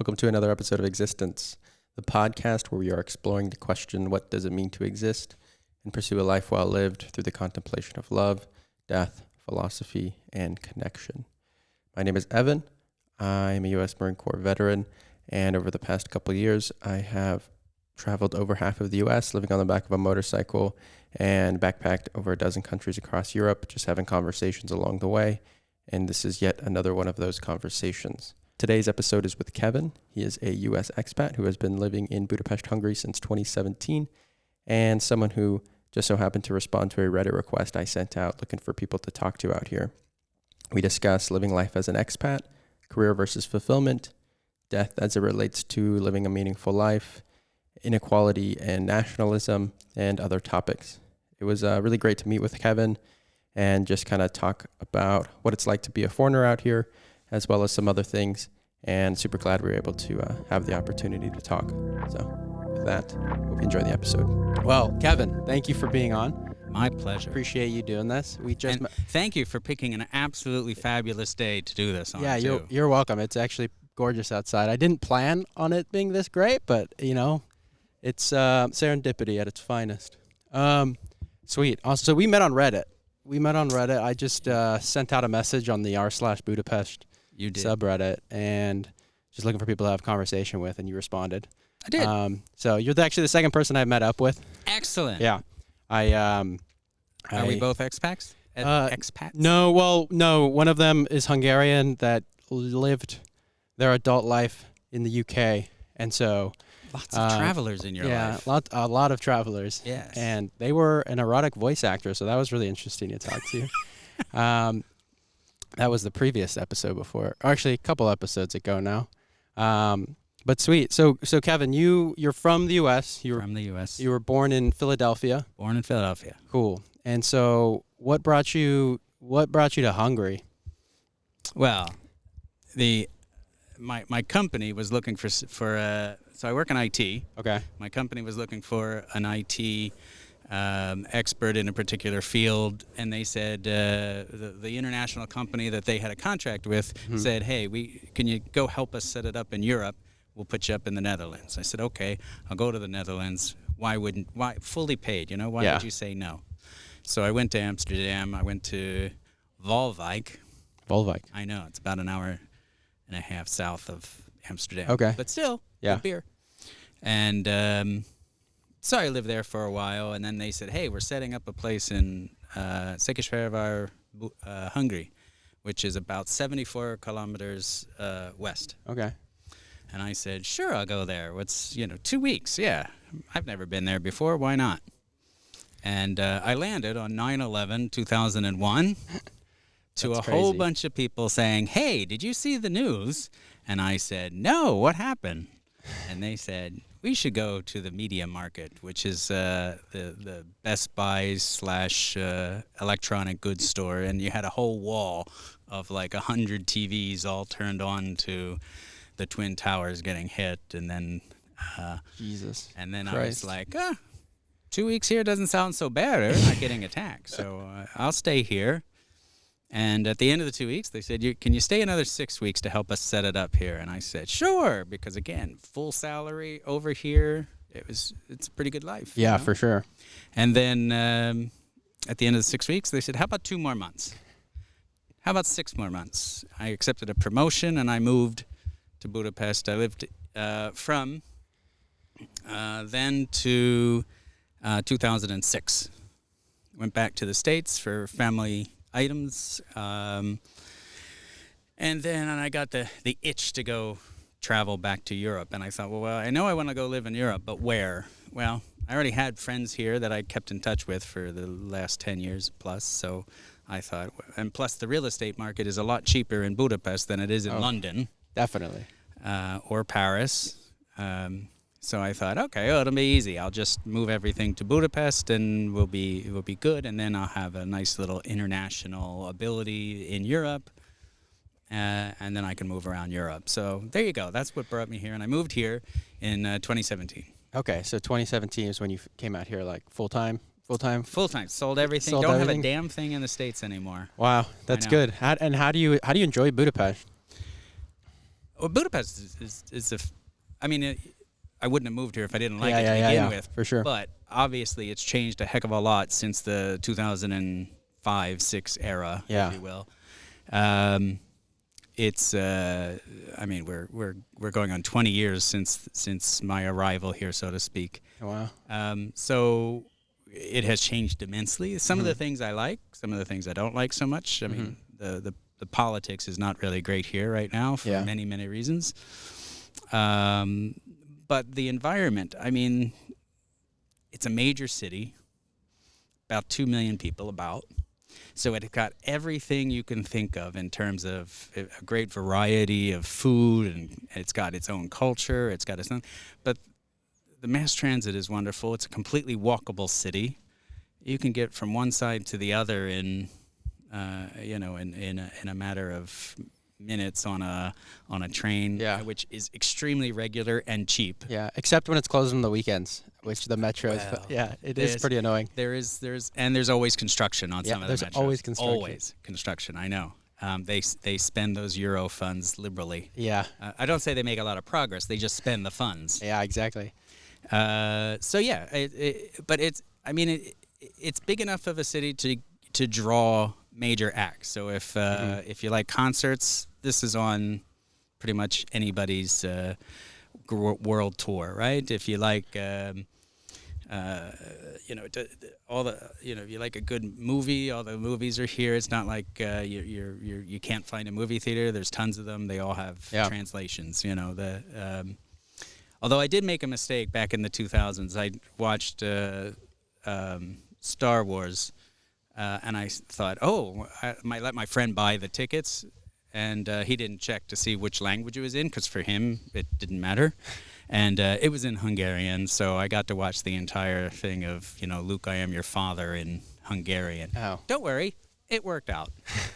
Welcome to another episode of Existence, the podcast where we are exploring the question, what does it mean to exist, and pursue a life well lived through the contemplation of love, death, philosophy, and connection. My name is Evan. I'm a U.S. Marine Corps veteran, and over the past couple of years, I have traveled over half of the U.S., living on the back of a motorcycle, and backpacked over a dozen countries across Europe, just having conversations along the way. And this is yet another one of those conversations. Today's episode is with Kevin. He is a U.S. expat who has been living in Budapest, Hungary since 2017, and someone who just so happened to respond to a Reddit request I sent out looking for people to talk to out here. We discuss living life as an expat, career versus fulfillment, death as it relates to living a meaningful life, inequality and nationalism, and other topics. It was really great to meet with Kevin and just kind of talk about what it's like to be a foreigner out here, as well as some other things, and super glad we were able to have the opportunity to talk. So with that, hope you enjoy the episode. Well, Kevin, thank you for being on. My pleasure. Appreciate you doing this. Thank you for picking an absolutely fabulous day to do this on. Yeah, too. You're welcome. It's actually gorgeous outside. I didn't plan on it being this great, but it's serendipity at its finest. Sweet. So we met on Reddit. I just sent out a message on the r/Budapest subreddit and just looking for people to have conversation with, and you responded. I did. So you're actually the second person I've met up with. Excellent. Yeah. Are we both expats? Expats? No. One of them is Hungarian that lived their adult life in the UK, and so lots of travelers in your life. Yeah, a lot of travelers. Yes. And they were an erotic voice actor, so that was really interesting to talk to. That was the previous episode before, or actually a couple episodes ago now. But sweet. So Kevin, you're from the U.S. From the U.S. You were born in Philadelphia. Born in Philadelphia. Cool. And so what brought you to Hungary? Well, my company was looking for so I work in IT. Okay. My company was looking for an IT expert in a particular field, and they said the international company that they had a contract with said, "Hey, can you go help us set it up in Europe? We'll put you up in the Netherlands." I said, "Okay, I'll go to the Netherlands. Why fully paid? Why would you say no?" So I went to Amsterdam. I went to Volwijk. I know, it's about an hour and a half south of Amsterdam. Okay. But still, good beer. And so I lived there for a while, and then they said, "Hey, we're setting up a place in Székesfehérvár, Hungary, which is about 74 kilometers west." Okay. And I said, "Sure, I'll go there. 2 weeks? Yeah, I've never been there before. Why not?" And I landed on 9/11/2001 to a whole bunch of people saying, "Hey, did you see the news?" And I said, "No, what happened?" And they said, "We should go to the media market," which is the Best Buy / electronic goods store. And you had a whole wall of like 100 TVs all turned on to the Twin Towers getting hit. And then Jesus. And then Christ. I was like, 2 weeks here doesn't sound so bad. They're not getting attacked. So I'll stay here. And at the end of the 2 weeks, they said, "Can you stay another 6 weeks to help us set it up here?" And I said, "Sure," because again, full salary over here. It's a pretty good life. Yeah, for sure. And then at the end of the 6 weeks, they said, "How about 2 more months? How about 6 more months?" I accepted a promotion and I moved to Budapest. I lived from then to 2006. Went back to the States for family items, and then I got the itch to go travel back to Europe, and I thought, well, I know I want to go live in Europe, but where? Well, I already had friends here that I kept in touch with for the last 10 years plus, so I thought, and plus the real estate market is a lot cheaper in Budapest than it is in London. Definitely. Or Paris. So I thought, okay, it'll be easy. I'll just move everything to Budapest, and we'll be good. And then I'll have a nice little international ability in Europe, and then I can move around Europe. So there you go. That's what brought me here, and I moved here in 2017. Okay, so 2017 is when you came out here, like full time. Sold everything. Don't have a damn thing in the States anymore. Wow, that's good. How do you enjoy Budapest? Well, Budapest I mean, I wouldn't have moved here if I didn't like it to begin with. For sure. But obviously, it's changed a heck of a lot since the 2005-6 era, if you will. It's I mean, we're going on 20 years since my arrival here, so to speak. Wow. So it has changed immensely. Some of the things I like, some of the things I don't like so much. I mean, the politics is not really great here right now for many, many reasons. But the environment, I mean, it's a major city, about 2 million people about. So it got everything you can think of in terms of a great variety of food, and it's got its own culture, it's got its own. But the mass transit is wonderful. It's a completely walkable city. You can get from one side to the other in a matter of minutes on a train, which is extremely regular and cheap. Yeah, except when it's closed on the weekends, which the metro is. Yeah, it is pretty annoying. There's always construction on some of the metros. There's always construction. Always construction. I know. They spend those Euro funds liberally. Yeah. I don't say they make a lot of progress. They just spend the funds. Yeah, exactly. So yeah, but it's big enough of a city to draw major acts. So if you like concerts, this is on pretty much anybody's world tour, right? If you like if you like a good movie, all the movies are here. It's not like you can't find a movie theater. There's tons of them. They all have translations. Although I did make a mistake back in the 2000s. I watched Star Wars. And I thought, I might let my friend buy the tickets, and he didn't check to see which language it was in, because for him it didn't matter, and it was in Hungarian, so I got to watch the entire thing of Luke, I am your father in Hungarian. Oh. Don't worry, it worked out.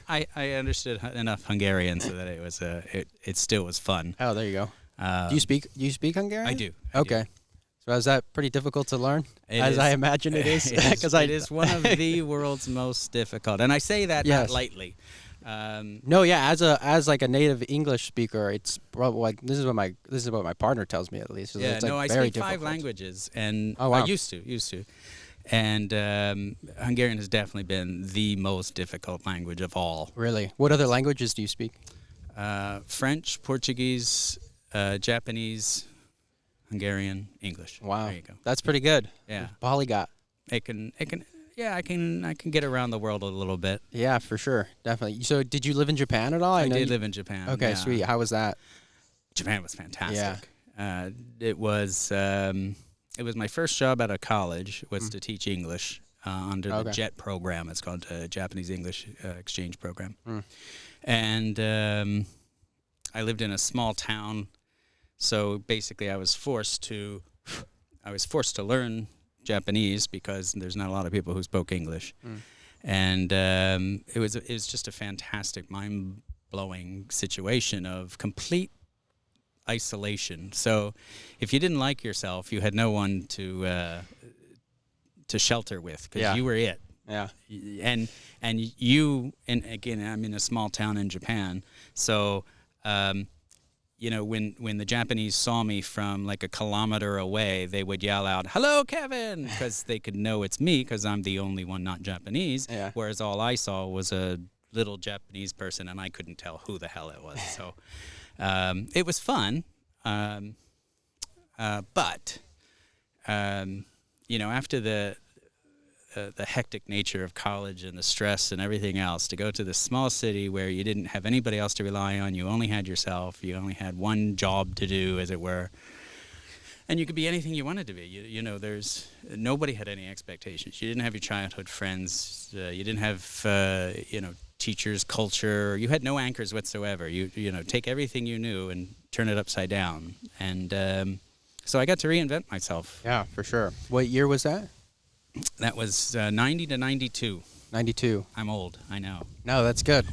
I understood enough Hungarian so that it was it still was fun. Oh, there you go. Do you speak Hungarian? I do. Okay. So is that pretty difficult to learn, I imagine it is? It is one of the world's most difficult, and I say that not lightly. No, yeah, as like a native English speaker, it's probably like this is what my partner tells me, at least. Yeah, it's like I very speak 5 difficult. languages, and wow. I used to, and Hungarian has definitely been the most difficult language of all. Really? What other languages do you speak? French, Portuguese, Japanese, Hungarian, English. Wow, there you go. That's pretty good. Yeah, polyglot. I can get around the world a little bit. Yeah, for sure, definitely. So, did you live in Japan at all? I did live in Japan. Okay, yeah. Sweet. How was that? Japan was fantastic. Yeah. It was my first job out of college was to teach English under the JET program. It's called Japanese English Exchange Program. And I lived in a small town. So basically, I was forced to learn Japanese because there's not a lot of people who spoke English, and it was just a fantastic, mind-blowing situation of complete isolation. So, if you didn't like yourself, you had no one to shelter with because you were it. Yeah, and again, I'm in a small town in Japan, so. When the Japanese saw me from like a kilometer away, they would yell out, "Hello, Kevin," because they could know it's me because I'm the only one not Japanese. Yeah. Whereas all I saw was a little Japanese person, and I couldn't tell who the hell it was. So it was fun. But after the hectic nature of college and the stress and everything else, to go to this small city where you didn't have anybody else to rely on, you only had yourself, you only had one job to do, as it were, and you could be anything you wanted to be. There's nobody had any expectations. You didn't have your childhood friends. You didn't have teachers, culture. You had no anchors whatsoever. You take everything you knew and turn it upside down. And so I got to reinvent myself. Yeah, for sure. What year was that? That was 90 to 92. 92. I'm old, I know. No, that's good.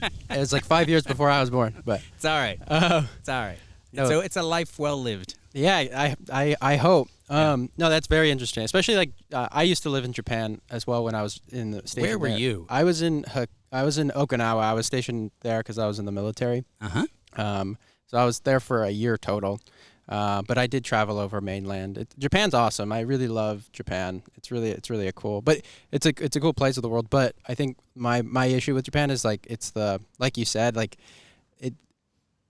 It was like 5 years before I was born, but it's all right. It's all right. No. So it's a life well lived. Yeah, I hope. No, that's very interesting. Especially like I used to live in Japan as well when I was in the station. Where were you? I was in Okinawa. I was stationed there because I was in the military. So I was there for a year total. But I did travel over mainland. Japan's awesome. I really love Japan. It's really a cool, but it's a cool place of the world. But I think my issue with Japan is like like you said, like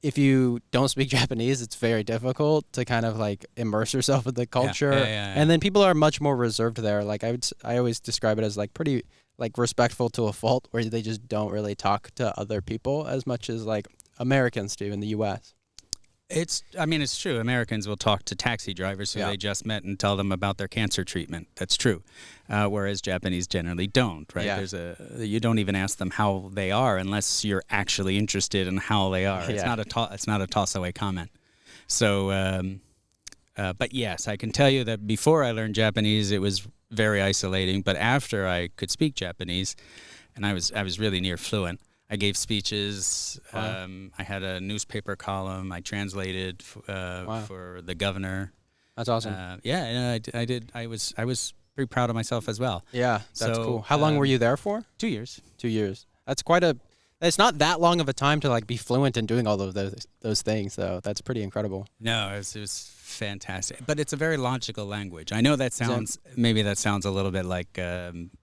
if you don't speak Japanese, it's very difficult to kind of like immerse yourself in the culture. Yeah. And then people are much more reserved there. Like I always describe it as like pretty like respectful to a fault, where they just don't really talk to other people as much as like Americans do in the U.S. It's true. Americans will talk to taxi drivers who they just met and tell them about their cancer treatment. That's true. Whereas Japanese generally don't, right? Yeah. You don't even ask them how they are unless you're actually interested in how they are. It's not a toss-away comment. So, but yes, I can tell you that before I learned Japanese, it was very isolating. But after I could speak Japanese, and I was really near fluent, I gave speeches. Wow. I had a newspaper column. I translated for the governor. That's awesome. And I did. I was pretty proud of myself as well. Yeah, that's So, cool. How long were you there for? 2 years. 2 years. That's it's not that long of a time to like be fluent in doing all of those things, though. That's pretty incredible. No, it was fantastic. But it's a very logical language. I know that sounds a little bit like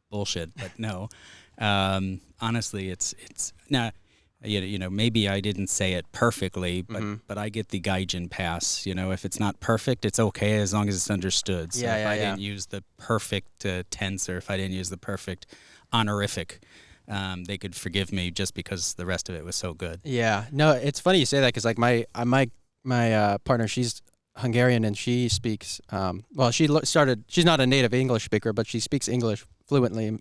bullshit, but no. Honestly, it's now, maybe I didn't say it perfectly, but I get the Gaijin pass. If it's not perfect, it's okay as long as it's understood. So if I didn't use the perfect tense, or if I didn't use the perfect honorific, they could forgive me just because the rest of it was so good. Yeah, no, it's funny you say that because like my partner, she's Hungarian and she speaks. She's not a native English speaker, but she speaks English fluently.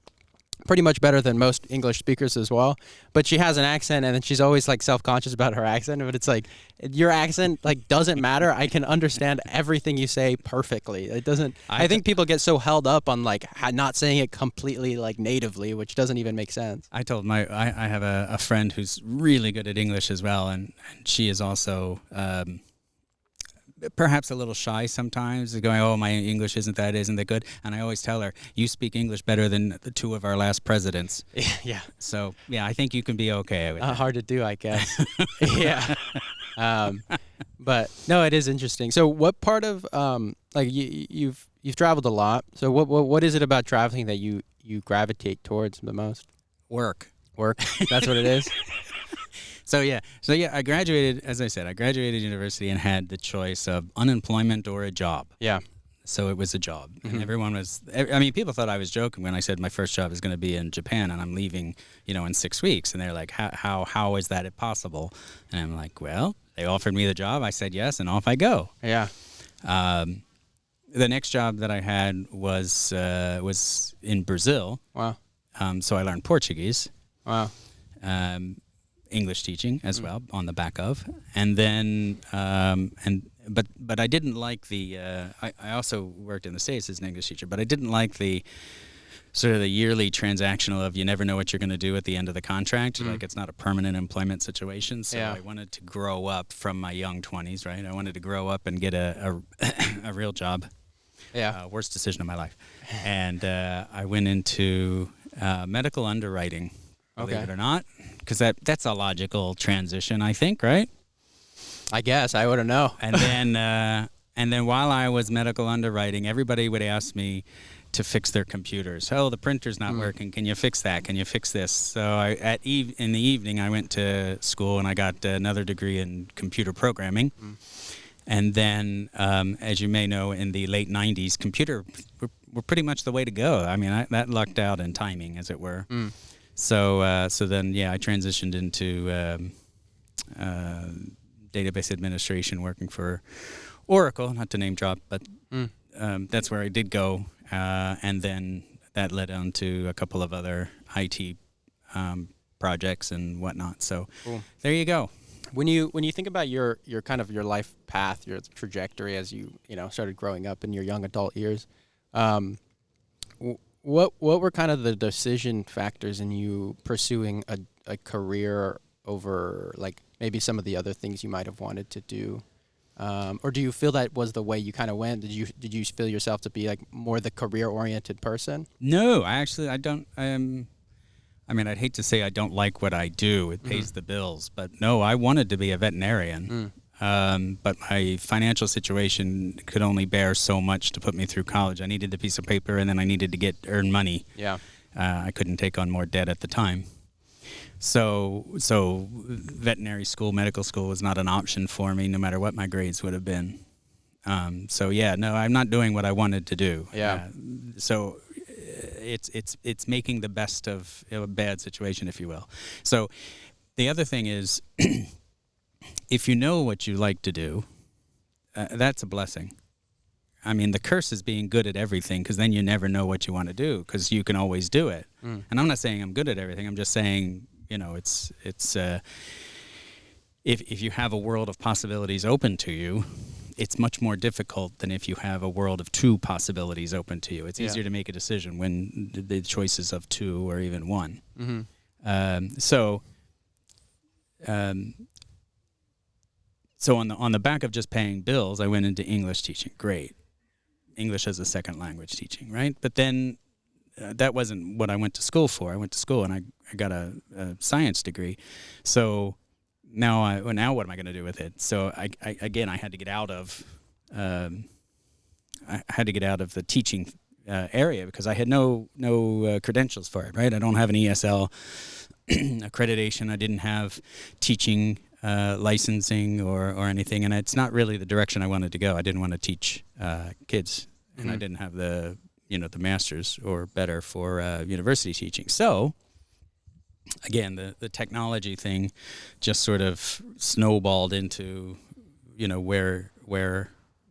Pretty much better than most English speakers as well, but she has an accent, and then she's always like self-conscious about her accent. But it's like your accent like doesn't matter. I can understand everything you say perfectly. It doesn't. I think people get so held up on like not saying it completely like natively, which doesn't even make sense. I told I have a friend who's really good at English as well, and she is also perhaps a little shy sometimes, going, "Oh, my English isn't that good." And I always tell her, "You speak English better than the two of our last presidents." Yeah. So yeah, I think you can be okay with that. Hard to do, I guess. Yeah. But no, it is interesting. So, what part of like you've traveled a lot? So, what is it about traveling that you gravitate towards the most? Work. That's what it is. So I graduated, as I said, university and had the choice of unemployment or a job. Yeah. So it was a job. Mm-hmm. And everyone people thought I was joking when I said my first job is going to be in Japan and I'm leaving, in 6 weeks. And they're like, how is that possible? And I'm like, well, they offered me the job. I said yes, and off I go. Yeah. The next job that I had was in Brazil. Wow. So I learned Portuguese. Wow. English teaching as well on the back of, and then but I didn't like the I also worked in the States as an English teacher, but I didn't like the sort of the yearly transactional of you never know what you're going to do at the end of the contract. Like it's not a permanent employment situation. So I wanted to grow up from my young 20s, right? I wanted to grow up and get a real job. Yeah. Worst decision of my life. And I went into medical underwriting, believe it or not. Because that's a logical transition, I think, right? I guess I wouldn't know. And then while I was medical underwriting, everybody would ask me to fix their computers. Oh, the printer's not working. Can you fix that? Can you fix this? So in the evening, I went to school and I got another degree in computer programming. And then, as you may know, in the late 90s, computer were pretty much the way to go. I mean, that lucked out in timing, as it were. So then, I transitioned into database administration, working for Oracle, not to name drop, but that's where I did go. And then that led on to a couple of other IT projects and whatnot. So there you go. When you think about your kind of your life path, your trajectory as you started growing up in your young adult years, what were kind of the decision factors in you pursuing a career over like maybe some of the other things you might have wanted to do? Or do you feel that was the way you kind of went? Did you feel yourself to be like more the career-oriented person? No, I don't. I'd hate to say I don't like what I do. It pays the bills. But no, I wanted to be a veterinarian. but my financial situation could only bear so much to put me through college. I needed the piece of paper, and then I needed to earn money. Yeah. I couldn't take on more debt at the time. So veterinary school, medical school was not an option for me, no matter what my grades would have been. No, I'm not doing what I wanted to do. Yeah. So it's making the best of a bad situation, if you will. So the other thing is, if you know what you like to do, that's a blessing. I mean, the curse is being good at everything, because then you never know what you want to do, because you can always do it. And I'm not saying I'm good at everything. I'm just saying, it's if you have a world of possibilities open to you, it's much more difficult than if you have a world of two possibilities open to you. It's easier to make a decision when the choice is of two or even one. So on the back of just paying bills, I went into English teaching. Great. English as a second language teaching, right? But then that wasn't what I went to school for. I went to school and I got a science degree. So now what am I going to do with it? So I had to get out of the teaching area, because I had no credentials for it, right? I don't have an ESL accreditation. I didn't have teaching licensing or anything, and it's not really the direction I wanted to go. I didn't want to teach kids, and I didn't have the master's or better for university teaching. So again, the technology thing just sort of snowballed into where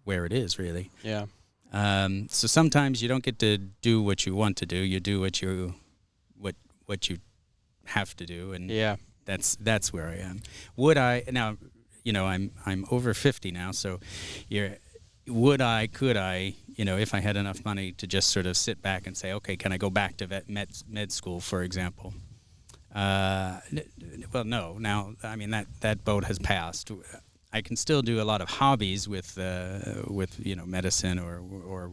it is really. Yeah. So sometimes you don't get to do what you want to do. You do what you have to do, and Yeah. that's where I am. Would I now? I'm over 50 now, so could I, if I had enough money to just sort of sit back and say, okay, can I go back to med school, for example? Well, no. Now, I mean, that boat has passed. I can still do a lot of hobbies with medicine or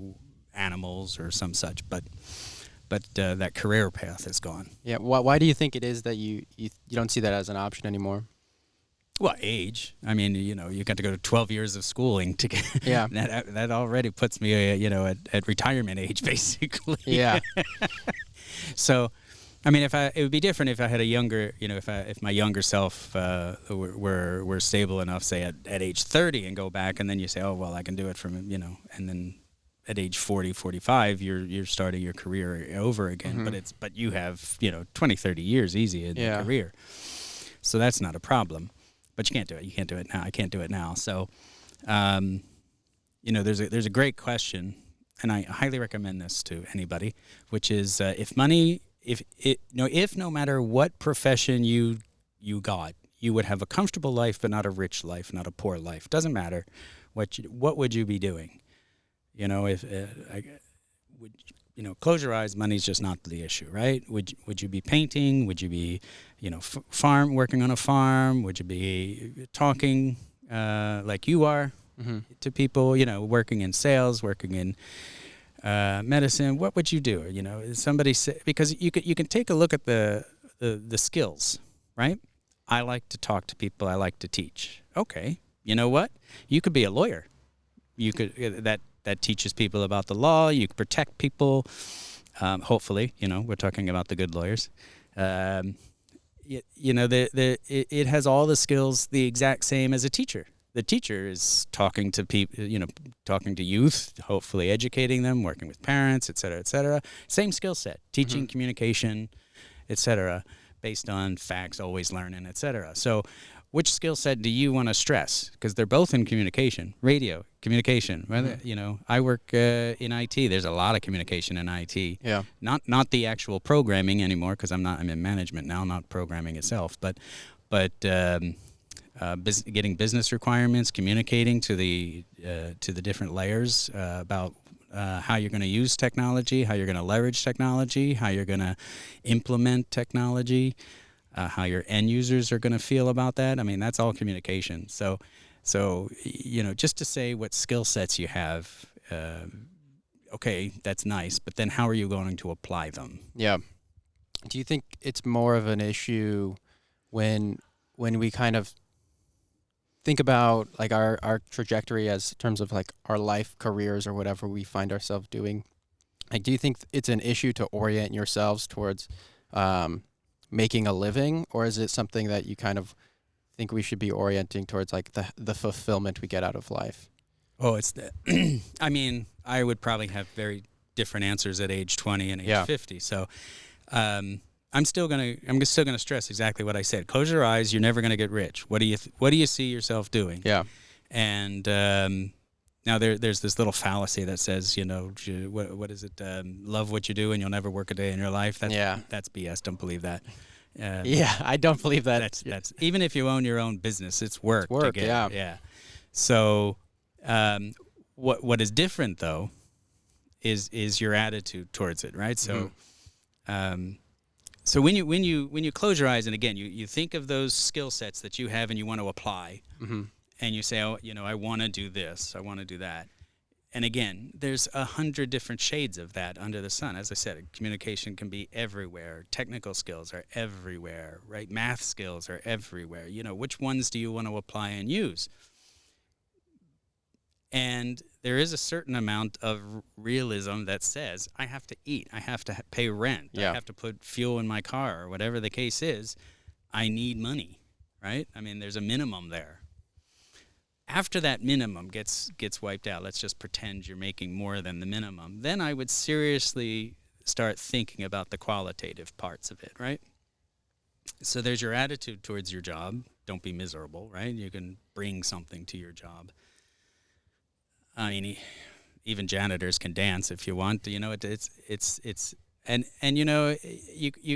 animals or some such, but that career path is gone. Yeah. Why do you think it is that you don't see that as an option anymore? Well, age. I mean, you got to go to 12 years of schooling to get. Yeah. that already puts me, at retirement age, basically. Yeah. So, I mean, it would be different if I had a younger, if my younger self were stable enough, say at age 30, and go back, and then you say, oh well, I can do it from, and then at age 40, 45, you're starting your career over again. But you have 20, 30 years easy in your career, so that's not a problem. But you can't do it. You can't do it now. I can't do it now. So, there's a great question, and I highly recommend this to anybody, which is if no matter what profession you got, you would have a comfortable life, but not a rich life, not a poor life. Doesn't matter what would you be doing? Close your eyes. Money's just not the issue, right? Would you be painting? Would you be, working on a farm? Would you be talking like you are to people? Working in sales, working in medicine. What would you do? Somebody say, because you can take a look at the skills, right? I like to talk to people. I like to teach. Okay, you know what? You could be a lawyer. You could that teaches people about the law. You can protect people. Hopefully, we're talking about the good lawyers. It has all the skills the exact same as a teacher. The teacher is talking to people, talking to youth, hopefully educating them, working with parents, et cetera, et cetera. Same skill set, teaching, communication, et cetera, based on facts, always learning, et cetera. So which skill set do you want to stress? Because they're both in communication, radio, communication. I work in IT. There's a lot of communication in IT. Yeah. Not the actual programming anymore, because I'm in management now, not programming itself, but getting business requirements, communicating to the different layers about how you're going to use technology, how you're going to leverage technology, how you're going to implement technology, how your end users are going to feel about that. I mean, that's all communication. So just to say what skill sets you have, okay, that's nice, but then how are you going to apply them? Yeah. Do you think it's more of an issue when we kind of think about like our trajectory as terms of like our life careers or whatever we find ourselves doing, like, do you think it's an issue to orient yourselves towards making a living, or is it something that you kind of think we should be orienting towards like the fulfillment we get out of life? Oh, it's the I mean, I would probably have very different answers at age 20 and age 50. So I'm still gonna stress exactly what I said. Close your eyes. You're never gonna get rich. What do you see yourself doing? Yeah. And now there's this little fallacy that says, what is it? Love what you do and you'll never work a day in your life. That's BS. Don't believe that. I don't believe that. That's even if you own your own business, it's work. It's work. Yeah. So what is different though is your attitude towards it, right? So. So when you close your eyes and again you think of those skill sets that you have and you want to apply, and you say, oh, I want to do this, I want to do that, and again, there's 100 different shades of that under the sun. As I said, communication can be everywhere. Technical skills are everywhere, right? Math skills are everywhere. Which ones do you want to apply and use? And there is a certain amount of realism that says, I have to eat, I have to pay rent, I have to put fuel in my car, or whatever the case is. I need money, right? I mean, there's a minimum there. After that minimum gets wiped out, let's just pretend you're making more than the minimum, then I would seriously start thinking about the qualitative parts of it, right? So there's your attitude towards your job. Don't be miserable, right? You can bring something to your job. I mean, even janitors can dance if you want. It's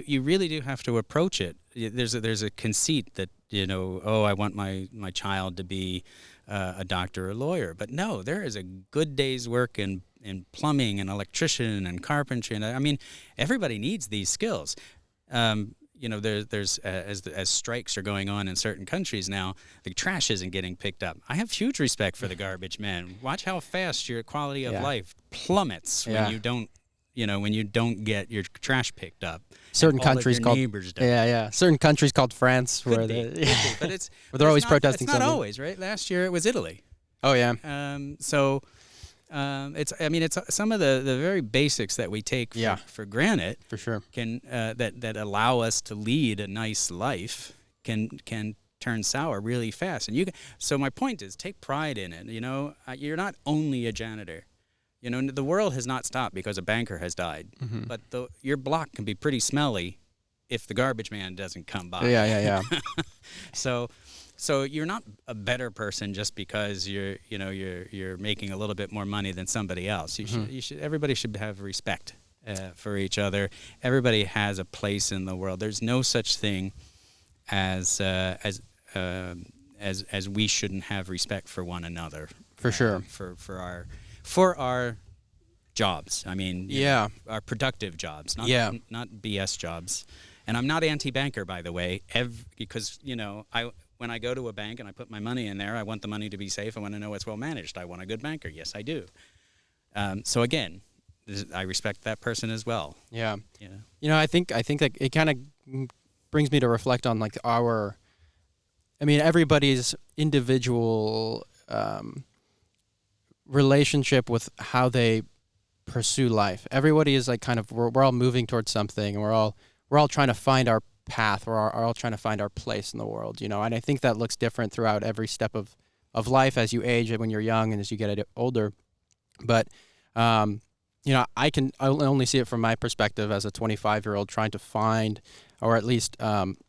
you really do have to approach it. There's a conceit that I want my child to be a doctor or a lawyer, but no, there is a good day's work in plumbing and electrician and carpentry, and I mean, everybody needs these skills. There's as strikes are going on in certain countries now, the trash isn't getting picked up. I have huge respect for the garbage men. Watch how fast your quality of life plummets when you don't get your trash picked up. Certain countries called certain countries called France but they're always protesting. It's not something. Always, right? Last year it was Italy. Oh yeah. It's some of the very basics that we take for granted. For sure. Can that allow us to lead a nice life can turn sour really fast. And so my point is, take pride in it. You're not only a janitor. The world has not stopped because a banker has died. But your block can be pretty smelly if the garbage man doesn't come by. Yeah. So you're not a better person just because you're making a little bit more money than somebody else. Everybody should have respect for each other. Everybody has a place in the world. There's no such thing as we shouldn't have respect for one another. For sure. For our jobs. I mean, our productive jobs, not BS jobs. And I'm not anti-banker, by the way, because when I go to a bank and I put my money in there, I want the money to be safe. I want to know it's well managed. I want a good banker. Yes, I do. So again, I respect that person as well. Yeah. I think like it kind of brings me to reflect on like everybody's individual relationship with how they pursue life. Everybody is like kind of we're all moving towards something, and we're all trying to find our path. We're all trying to find our place in the world, and I think that looks different throughout every step of life as you age and when you're young and as you get older. But I only see it from my perspective as a 25-year-old trying to find, or at least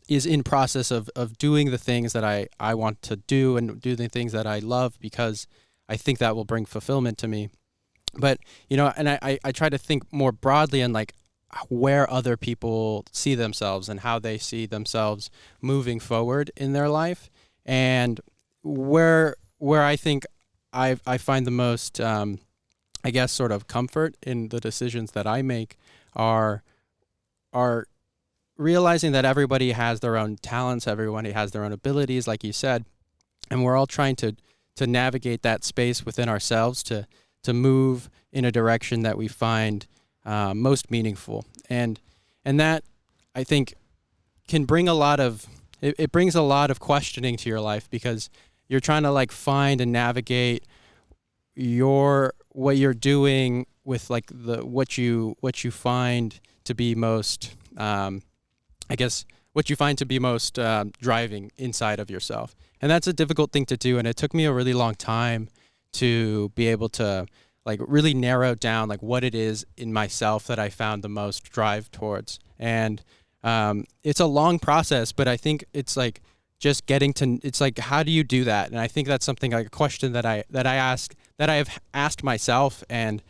is in process of doing the things that I want to do and do the things that I love, because I think that will bring fulfillment to me. But, and I try to think more broadly on like where other people see themselves and how they see themselves moving forward in their life, and where I think I find the most, I guess, sort of comfort in the decisions that I make are realizing that everybody has their own talents, everybody has their own abilities, like you said, and we're all trying to navigate that space within ourselves to move in a direction that we find most meaningful. And that, I think, can bring it brings a lot of questioning to your life, because you're trying to like find and navigate what you're doing with like what you find to be most what you find to be most driving inside of yourself. And that's a difficult thing to do, and it took me a really long time to be able to like really narrow down like what it is in myself that I found the most drive towards. And it's a long process, but I think it's like just it's like, how do you do that? And I think that's something like a question that I have asked myself, and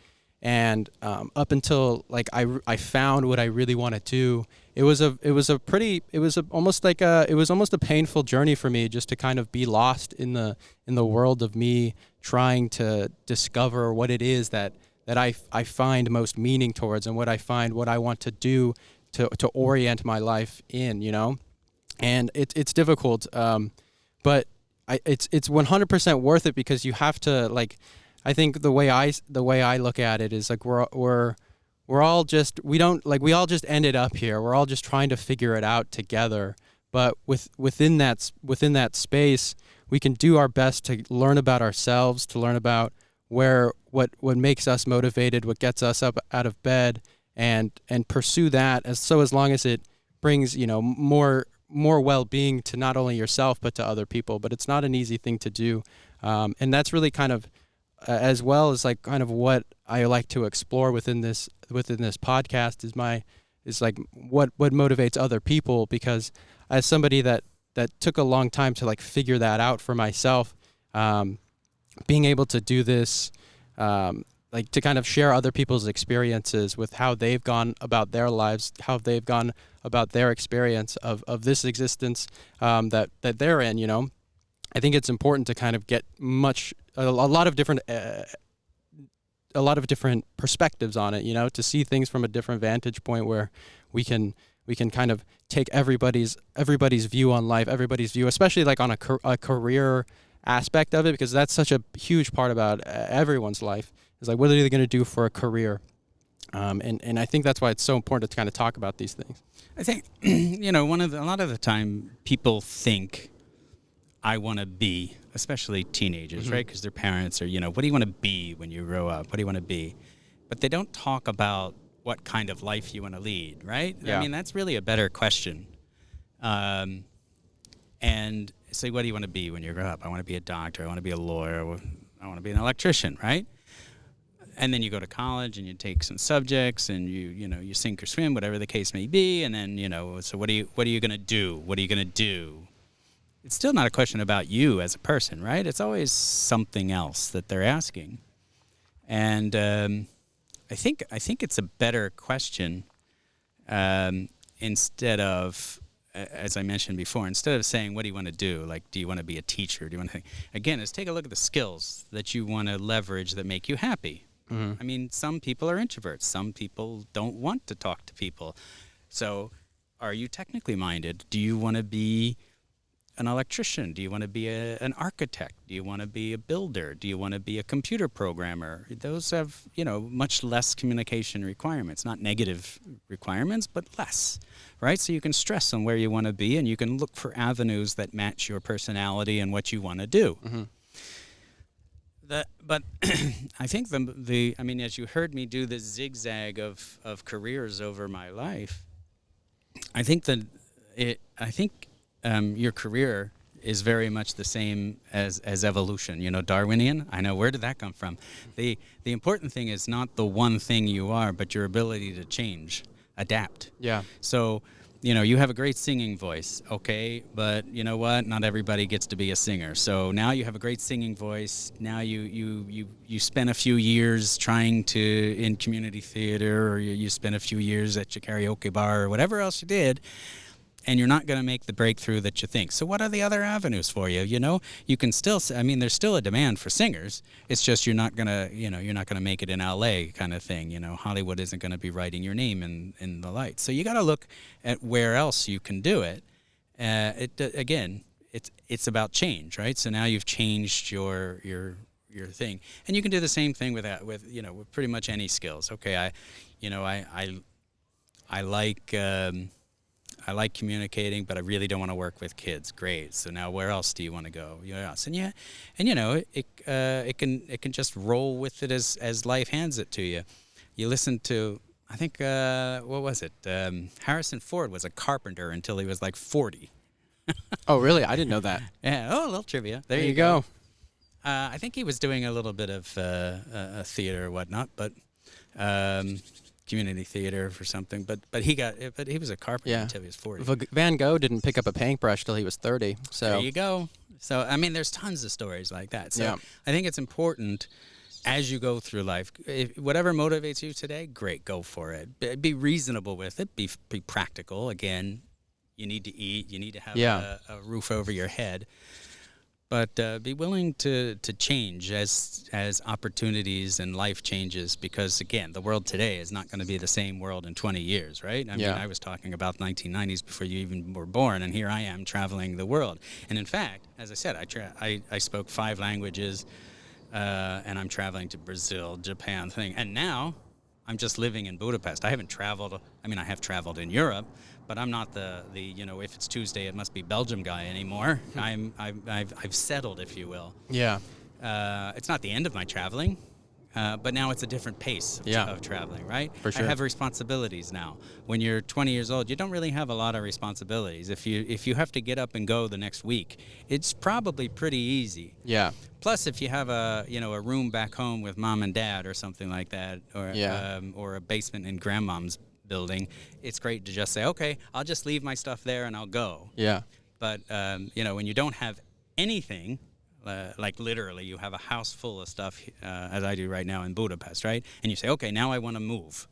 up until like I found what I really want to do, it was almost a painful journey for me, just to kind of be lost in the world of me trying to discover what it is that I find most meaning towards, and what I want to do to orient my life in, you know. And it's difficult, but it's 100% worth it, because you have to like, I think the way I look at it is like we all just ended up here. We're all just trying to figure it out together. But within that space, we can do our best to learn about ourselves, to learn about what makes us motivated, what gets us up out of bed, and pursue that as long as it brings, you know, more well-being to not only yourself but to other people. But it's not an easy thing to do, and that's really kind of as well as like kind of what I like to explore within this podcast is like what motivates other people. Because as somebody that took a long time to like figure that out for myself, being able to do this, like to kind of share other people's experiences with how they've gone about their lives, how they've gone about their experience of this existence that they're in, you know. I think it's important to kind of get a lot of different perspectives on it, you know, to see things from a different vantage point, where we can kind of take everybody's view on life, everybody's view, especially like on a career aspect of it, because that's such a huge part about everyone's life, is like, what are they going to do for a career? And I think that's why it's so important to kind of talk about these things. I think, you know, a lot of the time people think, I want to be, especially teenagers, mm-hmm. right? Because their parents are, you know, what do you want to be when you grow up? What do you want to be? But they don't talk about what kind of life you want to lead, right? Yeah. I mean, that's really a better question. And say, what do you want to be when you grow up? I want to be a doctor. I want to be a lawyer. I want to be an electrician, right? And then you go to college and you take some subjects and you sink or swim, whatever the case may be. And then, you know, so what are you going to do? What are you going to do? It's still not a question about you as a person, right? It's always something else that they're asking. And I think it's a better question instead of, as I mentioned before, instead of saying, what do you want to do? Like, do you want to be a teacher? Do you want to, again, is take a look at the skills that you want to leverage that make you happy. Mm-hmm. I mean, some people are introverts. Some people don't want to talk to people. So are you technically minded? Do you want to be an electrician? Do you want to be an architect? Do you want to be a builder? Do you want to be a computer programmer? Those have, you know, much less communication requirements, not negative requirements, but less, right? So you can stress on where you want to be, and you can look for avenues that match your personality and what you want to do. Mm-hmm. But I think I mean, as you heard me do the zigzag of careers over my life, I think your career is very much the same as evolution, you know, Darwinian. I know, where did that come from? The important thing is not the one thing you are, but your ability to change, adapt. Yeah. So, you know, you have a great singing voice, okay, but you know what? Not everybody gets to be a singer. So now you have a great singing voice. Now you spend a few years trying to in community theater, or you spend a few years at your karaoke bar, or whatever else you did. And you're not going to make the breakthrough that you think. So what are the other avenues for you? You know, you can still, I mean, there's still a demand for singers. It's just you're not going to make it in LA kind of thing. You know, Hollywood isn't going to be writing your name in the lights. So you got to look at where else you can do it. Again, it's about change, right? So now you've changed your thing. And you can do the same thing with pretty much any skills. Okay, I like I like communicating, but I really don't want to work with kids. Great. So now where else do you want to go? And you know, it can just roll with it as life hands it to you. You listen to, I think, what was it? Harrison Ford was a carpenter until he was like 40. Oh, really? I didn't know that. Yeah. Oh, a little trivia. There you go. I think he was doing a little bit of theater or whatnot, but community theater or something. But he was a carpenter until he was 40. Van Gogh didn't pick up a paintbrush till he was 30. So there you go. So I mean, there's tons of stories like that. So yeah. I think it's important as you go through life. Whatever motivates you today, great, go for it. Be reasonable with it. Be practical. Again, you need to eat. You need to have a roof over your head. But be willing to change as opportunities and life changes, because, again, the world today is not going to be the same world in 20 years, right? I mean, I was talking about 1990s before you even were born, and here I am traveling the world. And in fact, as I said, I spoke 5 languages, and I'm traveling to Brazil, Japan, and now I'm just living in Budapest. I haven't traveled. I mean, I have traveled in Europe, but I'm not the if it's Tuesday, it must be Belgium guy anymore. I've settled, if you will. Yeah. It's not the end of my traveling, but now it's a different pace of traveling, right? For sure. I have responsibilities now. When you're 20 years old, you don't really have a lot of responsibilities. If you have to get up and go the next week, it's probably pretty easy. Yeah. Plus, if you have a room back home with mom and dad or something like that, or a basement in grandmom's building, it's great to just say, okay, I'll just leave my stuff there and I'll go. Yeah. But when you don't have anything, like literally you have a house full of stuff, as I do right now in Budapest, right? And you say, okay, now I want to move.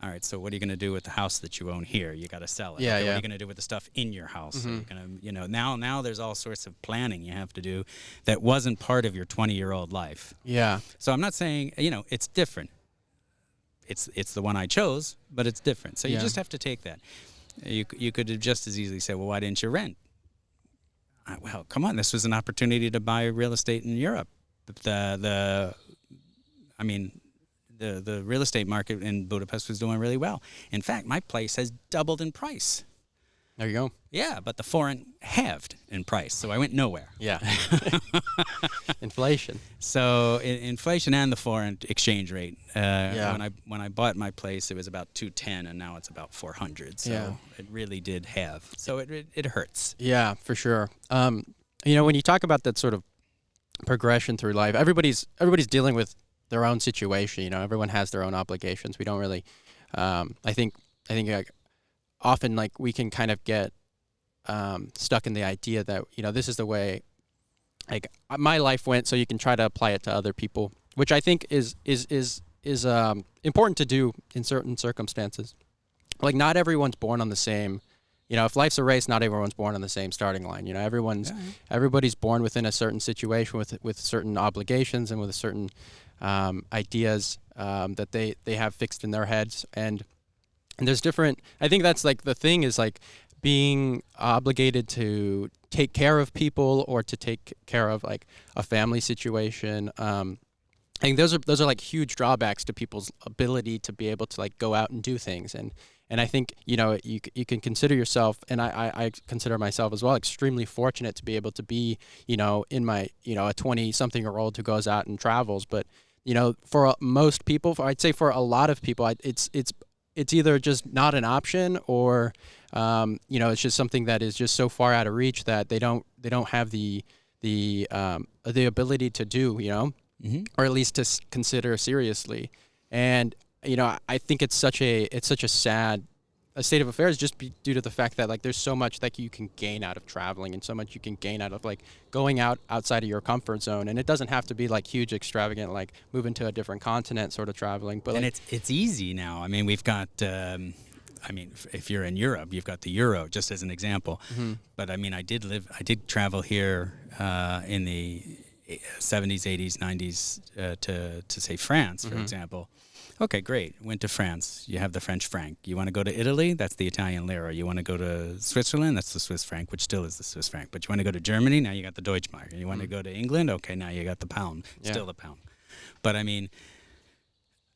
All right, so what are you going to do with the house that you own here? You got to sell it. Yeah, okay, what are you going to do with the stuff in your house? Mm-hmm. So you're going to, now there's all sorts of planning you have to do that wasn't part of your 20-year-old life. Yeah. So I'm not saying, it's different. It's the one I chose, but it's different. So you just have to take that. You could have just as easily said, well, why didn't you rent? Well, come on, this was an opportunity to buy real estate in Europe. The real estate market in Budapest was doing really well. In fact, my place has doubled in price. There you go. Yeah, but the foreign halved in price, so I went nowhere. Yeah. Inflation. So inflation and the foreign exchange rate. When I bought my place, it was about 210, and now it's about 400. So it really did halve. So it hurts. Yeah, for sure. When you talk about that sort of progression through life, everybody's dealing with their own situation. Everyone has their own obligations. We don't really. I think often like we can kind of get stuck in the idea that this is the way like my life went, so you can try to apply it to other people, which I think is important to do in certain circumstances. Like not everyone's born on the same. If life's a race, not everyone's born on the same starting line. Everybody's born within a certain situation with certain obligations and with certain ideas that they have fixed in their heads, and there's different. I think that's like the thing is like being obligated to take care of people or to take care of like a family situation. I think those are like huge drawbacks to people's ability to be able to like go out and do things. And I think you can consider yourself, and I consider myself as well, extremely fortunate to be able to be in my a 20-something-year-old who goes out and travels. But for most people, I'd say for a lot of people, it's either just not an option, or it's just something that is just so far out of reach that they don't have the ability to do, or at least to consider seriously. And I think it's such a sad state of affairs just due to the fact that like there's so much that you can gain out of traveling, and so much you can gain out of like going outside of your comfort zone. And it doesn't have to be like huge, extravagant, like moving to a different continent sort of traveling. But it's easy now. I mean, we've got. If you're in Europe, you've got the euro, just as an example. Mm-hmm. But I mean, I did travel here in the 70s, 80s, 90s to say France, for example. Okay, great. Went to France. You have the French franc. You want to go to Italy? That's the Italian lira. You want to go to Switzerland? That's the Swiss franc, which still is the Swiss franc. But you want to go to Germany? Now you got the Deutschmark. And you want to go to England? Okay, now you got the pound. Still the pound. But I mean,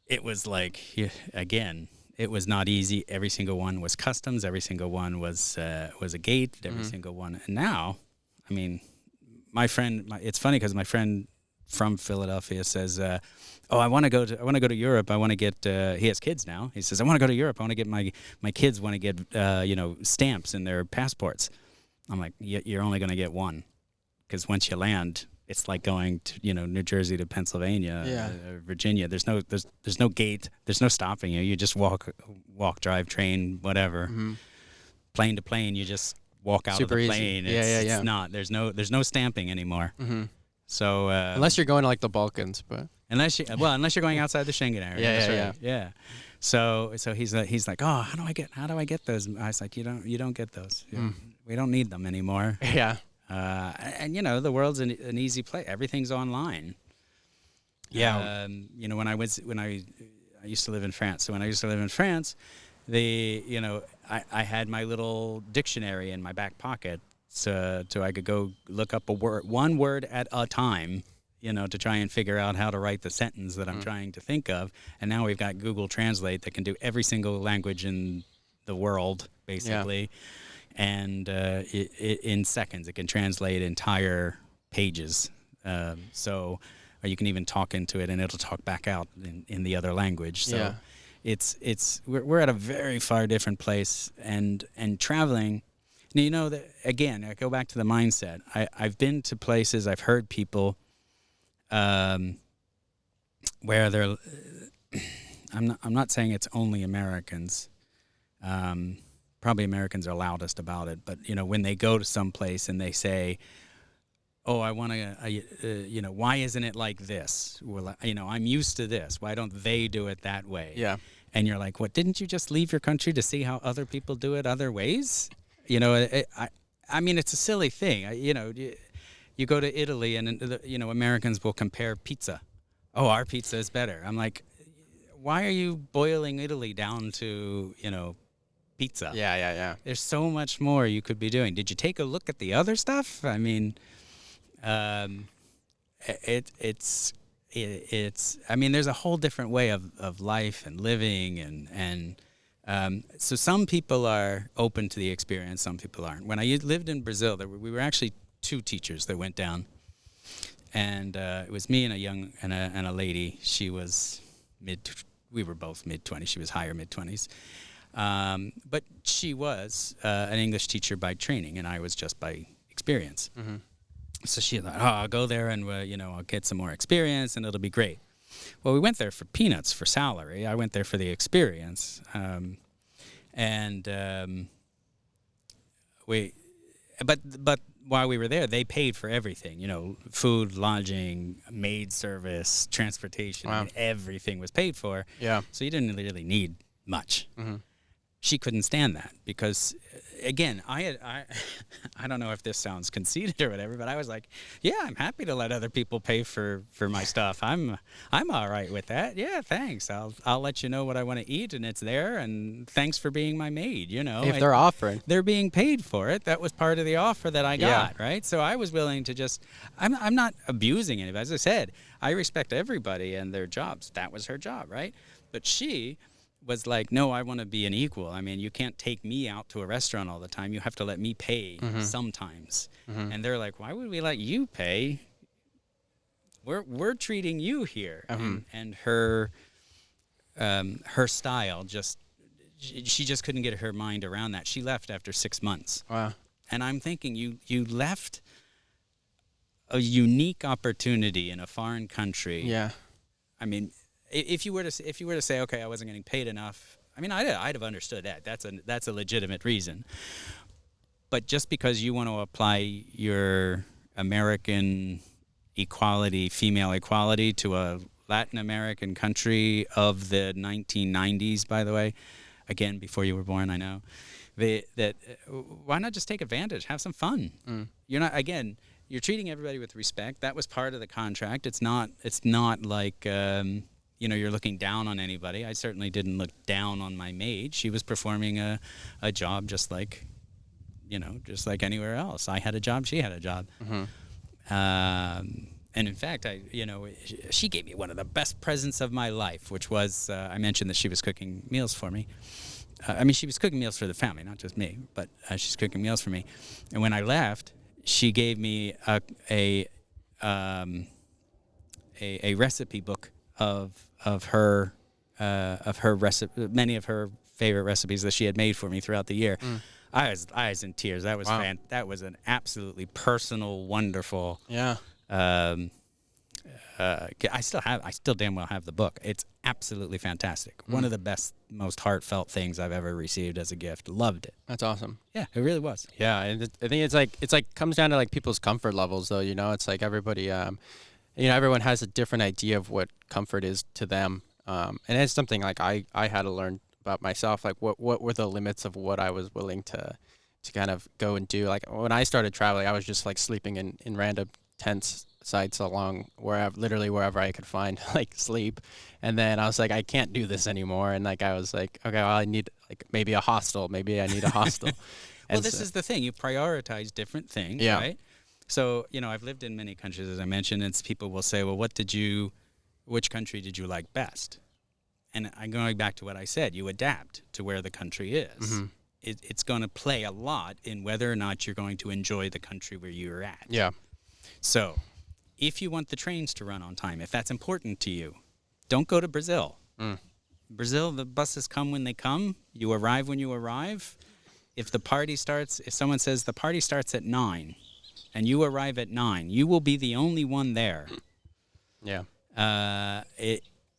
it was like, again, it was not easy. Every single one was customs. Every single one was a gate. Every single one. And now, I mean, it's funny because my friend from Philadelphia says, "Oh, I want to go to Europe. I want to get." He has kids now. He says, "I want to go to Europe. I want to get my kids want to get stamps in their passports." I'm like, "You're only going to get one, because once you land, it's like going to New Jersey to Pennsylvania, Virginia. There's no gate. There's no stopping you. You just walk, drive, train, whatever, plane to plane. You just walk out Super of the easy. plane. It's not. There's no stamping anymore." So unless you're going to like the Balkans, but unless you're going outside the Schengen area. Yeah. So he's like, "Oh, how do I get those?" I was like, "You don't get those. We don't need them anymore." Yeah. And the world's an easy place. Everything's online. Yeah. When I used to live in France. So when I used to live in France, I had my little dictionary in my back pocket. So I could go look up one word at a time, to try and figure out how to write the sentence that I'm trying to think of. And now we've got Google Translate that can do every single language in the world, basically. Yeah. And in seconds, it can translate entire pages. Or you can even talk into it, and it'll talk back out in the other language. So we're at a very far different place, and traveling. That again, I go back to the mindset. I've been to places, I've heard people where they're. I'm not saying it's only Americans. Probably Americans are loudest about it, but when they go to some place and they say, "Oh, I want to," why isn't it like this? Well, I'm used to this. Why don't they do it that way? Yeah. And you're like, what? Didn't you just leave your country to see how other people do it other ways? I mean, it's a silly thing. You go to Italy and, Americans will compare pizza. Oh, our pizza is better. I'm like, why are you boiling Italy down to, pizza? Yeah. There's so much more you could be doing. Did you take a look at the other stuff? I mean, it's there's a whole different way of life and living and so some people are open to the experience, some people aren't. When I lived in Brazil, we were actually two teachers that went down, and it was me and a lady. She was we were both mid-20s. She was higher mid-20s, but she was an English teacher by training, and I was just by experience. Mm-hmm. So she thought, I'll go there and I'll get some more experience, and it'll be great. Well, we went there for peanuts for salary. I went there for the experience. But while we were there, they paid for everything, food, lodging, maid service, transportation. Wow. I mean, everything was paid for. Yeah. So you didn't really need much. Mm-hmm. She couldn't stand that because, again, I don't know if this sounds conceited or whatever, but I was like, yeah, I'm happy to let other people pay for my stuff. I'm all right with that. Yeah, thanks. I'll let you know what I want to eat, and it's there. And thanks for being my maid. If they're offering, they're being paid for it. That was part of the offer that I got, right? So I was willing to just. I'm not abusing anybody. As I said, I respect everybody and their jobs. That was her job, right? But she was like, no, I want to be an equal. I mean, you can't take me out to a restaurant all the time. You have to let me pay sometimes. Mm-hmm. And they're like, why would we let you pay? We're treating you here. Mm-hmm. And her style she just couldn't get her mind around that. She left after 6 months. Wow. And I'm thinking you left a unique opportunity in a foreign country. Yeah. I mean, if you were to say, okay, I wasn't getting paid enough, I mean, I'd have understood that. That's a legitimate reason. But just because you want to apply your American equality, female equality, to a Latin American country of the 1990s, by the way, again, before you were born, I know, why not just take advantage, have some fun? Mm. You're treating everybody with respect. That was part of the contract. It's not like you're looking down on anybody. I certainly didn't look down on my maid. She was performing a job just like anywhere else. I had a job, she had a job. Mm-hmm. And in fact, she gave me one of the best presents of my life, which was, I mentioned that she was cooking meals for me. She was cooking meals for the family, not just me, but she's cooking meals for me. And when I left, she gave me a recipe book of her recipe, many of her favorite recipes that she had made for me throughout the year. I was in tears. That was that was an absolutely personal, wonderful. Yeah. I still damn well have the book. It's absolutely fantastic. One of the best, most heartfelt things I've ever received as a gift. Loved it. That's awesome. Yeah, it really was. Yeah, and I think it's like comes down to like people's comfort levels, though. It's like everybody, everyone has a different idea of what comfort is to them, and it's something like I had to learn about myself. Like what were the limits of what I was willing to kind of go and do. Like when I started traveling, I was just like sleeping in random tents sites along wherever I could find like sleep. And then I was like, I can't do this anymore. And like I was like, okay, well, I need like maybe a hostel. Maybe I need a hostel. Well, this is the thing. You prioritize different things, right? So, I've lived in many countries, as I mentioned, and people will say, well, which country did you like best? And I'm going back to what I said. You adapt to where the country is. Mm-hmm. It's going to play a lot in whether or not you're going to enjoy the country where you're at. Yeah. So if you want the trains to run on time, if that's important to you, don't go to Brazil. Brazil, the buses come when they come. You arrive when you arrive. If someone says the party starts at 9 and you arrive at 9, you will be the only one there. Yeah.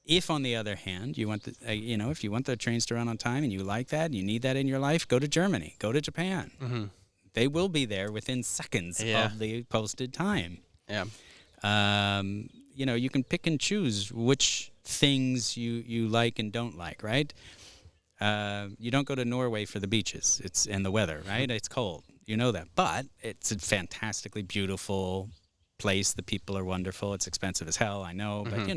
If, on the other hand, you want if you want the trains to run on time and you like that and you need that in your life, go to Germany, go to Japan. Mm-hmm. They will be there within seconds of the posted time. Yeah. You can pick and choose which things you like and don't like, right? You don't go to Norway for the beaches and the weather, right? It's cold. You know that. But it's a fantastically beautiful place. The people are wonderful. It's expensive as hell, I know. But,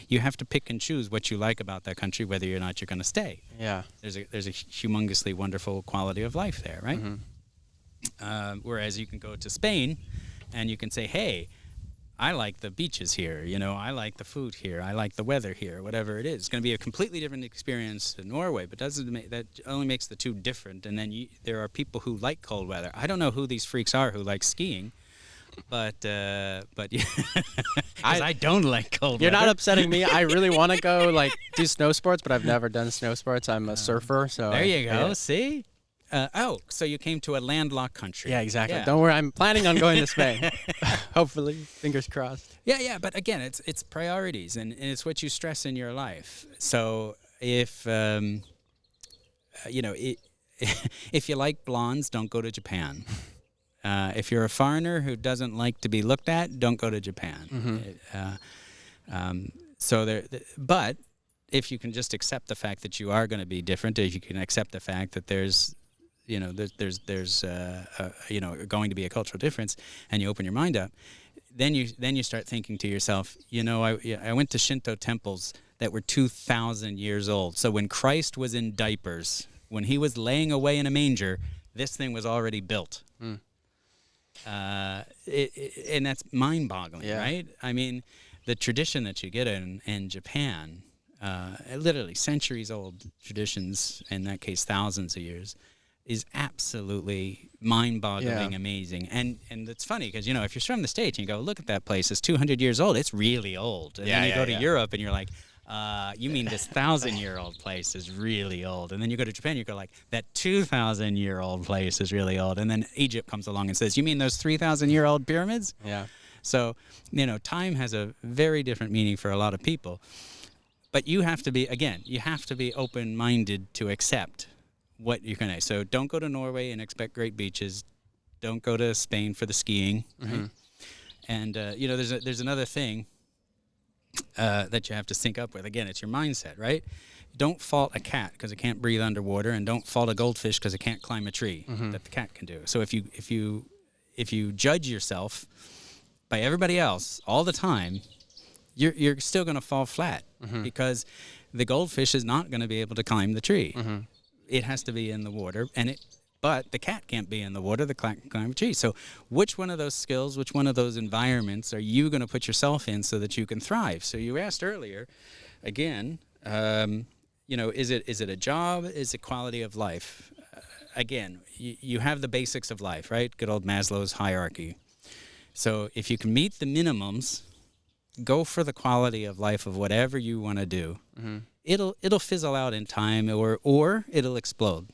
you have to pick and choose what you like about that country, whether or not you're going to stay. Yeah. There's a humongously wonderful quality of life there, right? Mm-hmm. Whereas you can go to Spain and you can say, hey, I like the beaches here, I like the food here, I like the weather here, whatever it is. It's going to be a completely different experience than Norway, but that only makes the two different. And then there are people who like cold weather. I don't know who these freaks are who like skiing, but I don't like cold weather. You're not upsetting me. I really want to go like do snow sports, but I've never done snow sports. I'm a surfer, so there you go. Yeah. See. So you came to a landlocked country. Yeah, exactly. Yeah. Don't worry, I'm planning on going to Spain. Hopefully, fingers crossed. Yeah, but again, it's priorities and it's what you stress in your life. So if if you like blondes, don't go to Japan. If you're a foreigner who doesn't like to be looked at, don't go to Japan. Mm-hmm. But if you can just accept the fact that you are going to be different, if you can accept the fact that there's going to be a cultural difference, and you open your mind up, then you start thinking to yourself, I went to Shinto temples that were 2,000 years old. So when Christ was in diapers, when he was laying away in a manger, this thing was already built. And that's mind-boggling, right? I mean, the tradition that you get in Japan, literally centuries-old traditions, in that case thousands of years, is absolutely mind-boggling, amazing. And it's funny because, if you're from the States and you go, look at that place, it's 200 years old, it's really old. And then you go to Europe and you're like, you mean this 1,000-year-old place is really old. And then you go to Japan, you go like, that 2,000-year-old place is really old. And then Egypt comes along and says, you mean those 3,000-year-old pyramids? Yeah. So, time has a very different meaning for a lot of people. But you have to be open-minded to accept what you're going to. So don't go to Norway and expect great beaches. Don't go to Spain for the skiing. Right? Mm-hmm. And, there's another thing that you have to sync up with. Again, it's your mindset, right? Don't fault a cat because it can't breathe underwater, and don't fault a goldfish because it can't climb a tree that the cat can do. So if you judge yourself by everybody else all the time, you're still going to fall flat because the goldfish is not going to be able to climb the tree. It has to be in the water, and But the cat can't be in the water, the cat can climb a tree. So which one of those skills, which one of those environments are you going to put yourself in so that you can thrive? So you asked earlier, again, is it a job? Is it quality of life? Again, you have the basics of life, right? Good old Maslow's hierarchy. So if you can meet the minimums, go for the quality of life of whatever you want to do. Mm-hmm. It'll fizzle out in time, or it'll explode.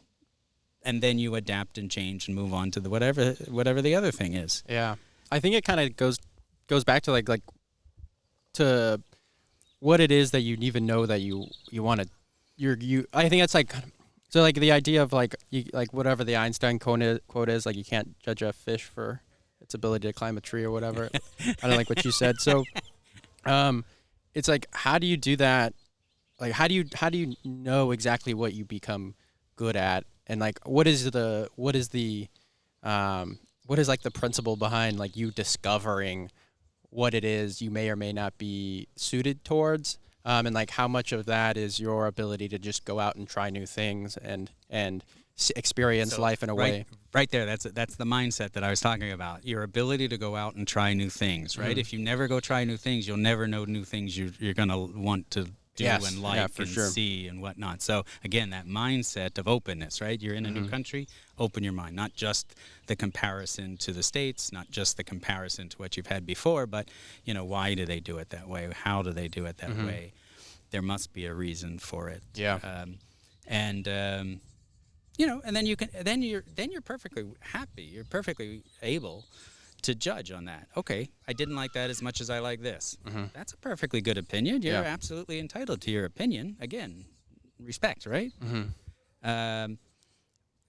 And then you adapt and change and move on to the whatever the other thing is. Yeah, I think it kind of goes back to like to what it is that you even know that you want to. I think it's like, so like the idea of like whatever the Einstein quote is, like you can't judge a fish for its ability to climb a tree or whatever. I don't like what you said. So, it's like, how do you do that? Like, how do you know exactly what you become good at? And like, what is like the principle behind like you discovering what it is you may or may not be suited towards, and like how much of that is your ability to just go out and try new things and experience life in a way. Right there, that's the mindset that I was talking about. Your ability to go out and try new things, right? Mm. If you never go try new things, you'll never know new things you're going to want to do and like and see and whatnot. So again, that mindset of openness, right? You're in a new country, open your mind, not just the comparison to the States, not just the comparison to what you've had before, but why do they do it that way? How do they do it that way? There must be a reason for it. Yeah. And then you're perfectly happy. You're perfectly able to judge on that. Okay, I didn't like that as much as I like this. That's a perfectly good opinion. You're absolutely entitled to your opinion. Again, respect, right?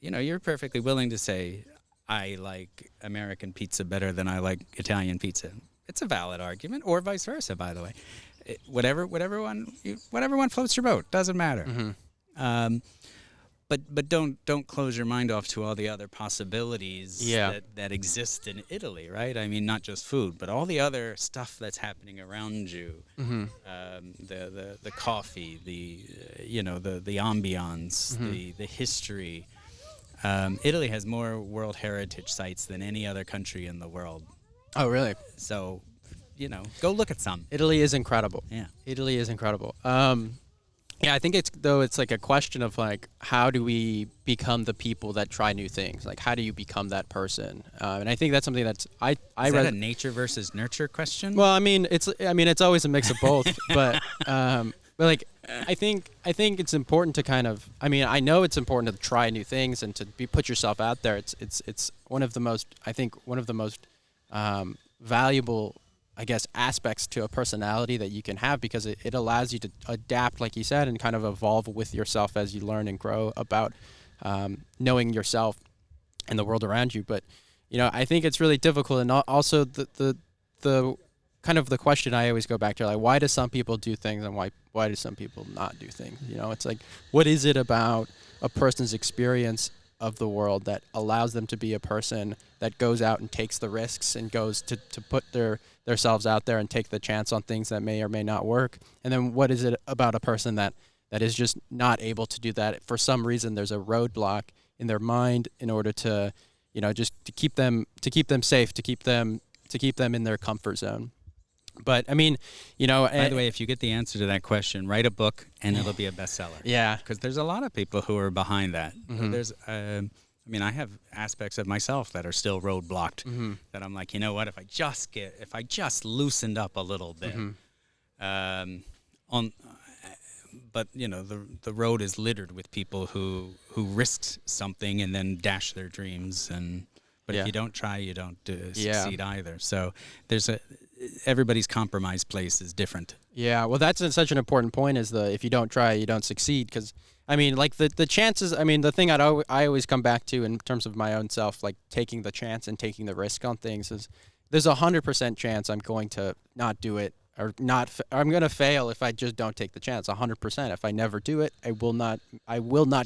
You're perfectly willing to say, I like American pizza better than I like Italian pizza. It's a valid argument, or vice versa, by the way. Whatever one floats your boat. Doesn't matter. But don't close your mind off to all the other possibilities that exist in Italy, right? I mean, not just food, but all the other stuff that's happening around you. The coffee, the ambiance, the history. Italy has more World Heritage sites than any other country in the world. Oh, really? So, go look at some. Italy is incredible. Yeah. Italy is incredible. Yeah, I think it's like a question of like, how do we become the people that try new things? Like, how do you become that person? And I think that's something that's Is that a nature versus nurture question? Well, I mean, it's always a mix of both, but like, I think it's important to kind of, I know it's important to try new things and to put yourself out there. It's one of the most valuable, I guess, aspects to a personality that you can have, because it allows you to adapt, like you said, and kind of evolve with yourself as you learn and grow about knowing yourself and the world around you. But, I think it's really difficult. And also the kind of the question I always go back to, like, why do some people do things and why do some people not do things? It's like, what is it about a person's experience of the world that allows them to be a person that goes out and takes the risks and goes to put themselves out there and take the chance on things that may or may not work? And then what is it about a person that is just not able to do that? For some reason, there's a roadblock in their mind in order to, just to keep them safe, to keep them in their comfort zone. But by the way, if you get the answer to that question, write a book and it'll be a bestseller. Yeah, because there's a lot of people who are behind that. There's, I have aspects of myself that are still roadblocked. That I'm like, what? If I just loosened up a little bit, but the road is littered with people who risked something and then dash their dreams. But if you don't try, you don't succeed either. So everybody's compromise place is different. Yeah, well, that's such an important point, is if you don't try, you don't succeed. Because, like the chances, the thing I always come back to in terms of my own self, like taking the chance and taking the risk on things, is there's 100% chance I'm going to not do it, or I'm going to fail if I just don't take the chance. 100%. If I never do it, I will not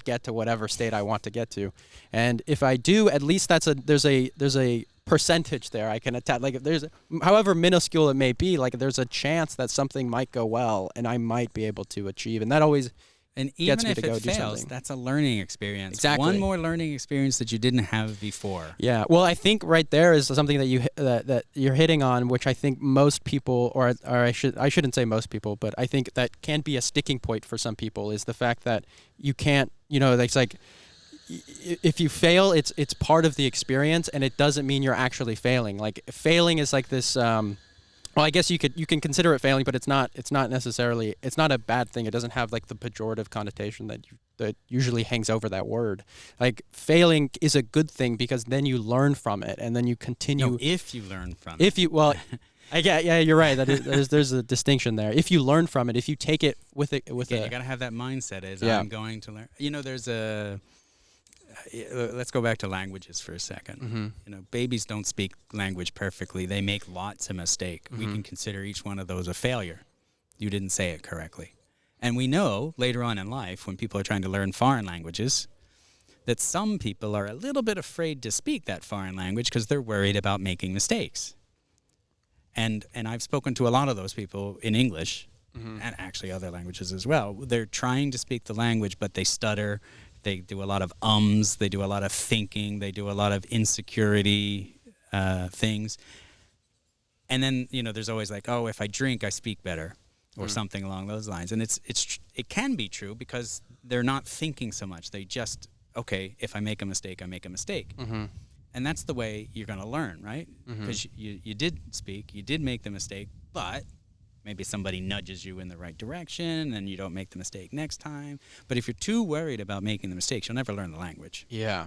get to whatever state I want to get to. And if I do, at least there's a percentage there I can attack. Like, if there's, however minuscule it may be, like there's a chance that something might go well and I might be able to achieve. And that always And gets even me if to go it do fails, something. that's a learning experience. Exactly. One more learning experience that you didn't have before. Yeah. Well, I think right there is something that you're hitting on, which I think most people, or I shouldn't say most people, but I think that can be a sticking point for some people, is the fact that you can't, it's like, if you fail, it's part of the experience, and it doesn't mean you're actually failing. Like, failing is like this. Well, I guess you can consider it failing, but it's not necessarily, it's not a bad thing. It doesn't have like the pejorative connotation that usually hangs over that word. Like, failing is a good thing because then you learn from it, and then you continue. No, if you learn from it. If you, well, yeah, you're right. There's a distinction there. If you learn from it, if you take it with you gotta have that mindset. I'm going to learn. There's a. Let's go back to languages for a second. Mm-hmm. Babies don't speak language perfectly. They make lots of mistakes. Mm-hmm. We can consider each one of those a failure. You didn't say it correctly. And we know later on in life, when people are trying to learn foreign languages, that some people are a little bit afraid to speak that foreign language because they're worried about making mistakes. And I've spoken to a lot of those people in English, and actually other languages as well. They're trying to speak the language, but they stutter. They do a lot of ums. They do a lot of thinking. They do a lot of insecurity things. And then, there's always like, oh, if I drink, I speak better, or something along those lines. And it can be true because they're not thinking so much. They just, okay, if I make a mistake, I make a mistake. Mm-hmm. And that's the way you're going to learn, right? Because you did speak, you did make the mistake, but maybe somebody nudges you in the right direction and you don't make the mistake next time. But if you're too worried about making the mistakes, you'll never learn the language. Yeah.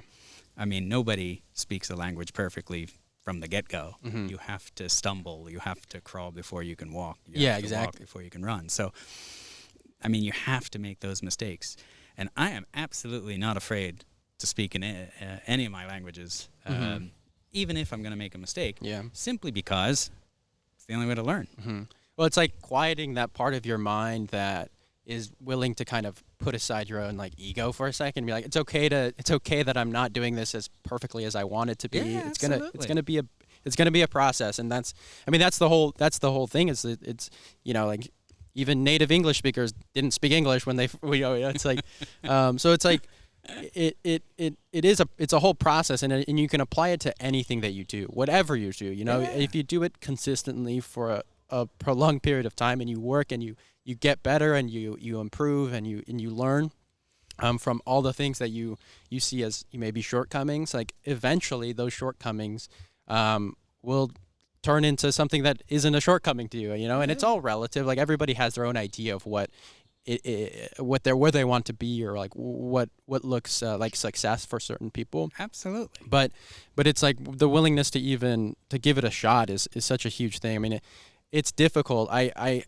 I mean, nobody speaks a language perfectly from the get-go. Mm-hmm. You have to stumble. You have to crawl before you can walk. Yeah, have to exactly. walk before you can run. So, I mean, you have to make those mistakes. And I am absolutely not afraid to speak in any of my languages, even if I'm going to make a mistake. Yeah. Simply because it's the only way to learn. Mm-hmm. Well, it's like quieting that part of your mind that is willing to kind of put aside your own like ego for a second and be like, it's okay that I'm not doing this as perfectly as I want it to be. Yeah, it's gonna be a process, and that's the whole thing. Is it's like even native English speakers didn't speak English when they it's like so it's like it's a whole process, and you can apply it to anything that you do, whatever you do. If you do it consistently for a prolonged period of time, and you work and you get better and you improve and you learn from all the things that you see as maybe shortcomings, like eventually those shortcomings will turn into something that isn't a shortcoming to you, and it's all relative. Like, everybody has their own idea of where they want to be, or like what looks like success for certain people. Absolutely. But it's like the willingness to give it a shot is such a huge thing. I mean, it's difficult. I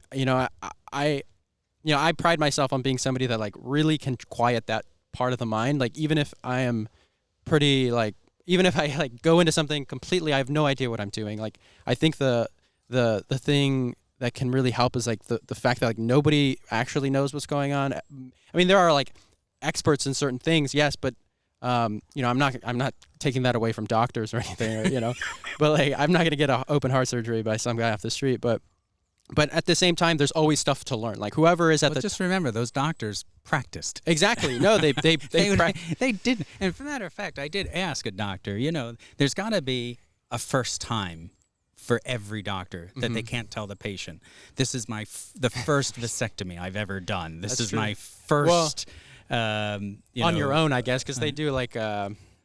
pride myself on being somebody that like really can quiet that part of the mind. Like, even if I am even if I like go into something completely, I have no idea what I'm doing. Like, I think the thing that can really help is like the fact that like nobody actually knows what's going on. I mean, there are like experts in certain things, yes, but I'm not taking that away from doctors or anything, but like, I'm not going to get an open heart surgery by some guy off the street, but at the same time, there's always stuff to learn. Like, whoever is just remember, those doctors practiced. Exactly. No, they didn't. And for matter of fact, I did ask a doctor, there's got to be a first time for every doctor that they can't tell the patient, this is the first vasectomy I've ever done. This is true. My first. On your own, I guess, because they do like.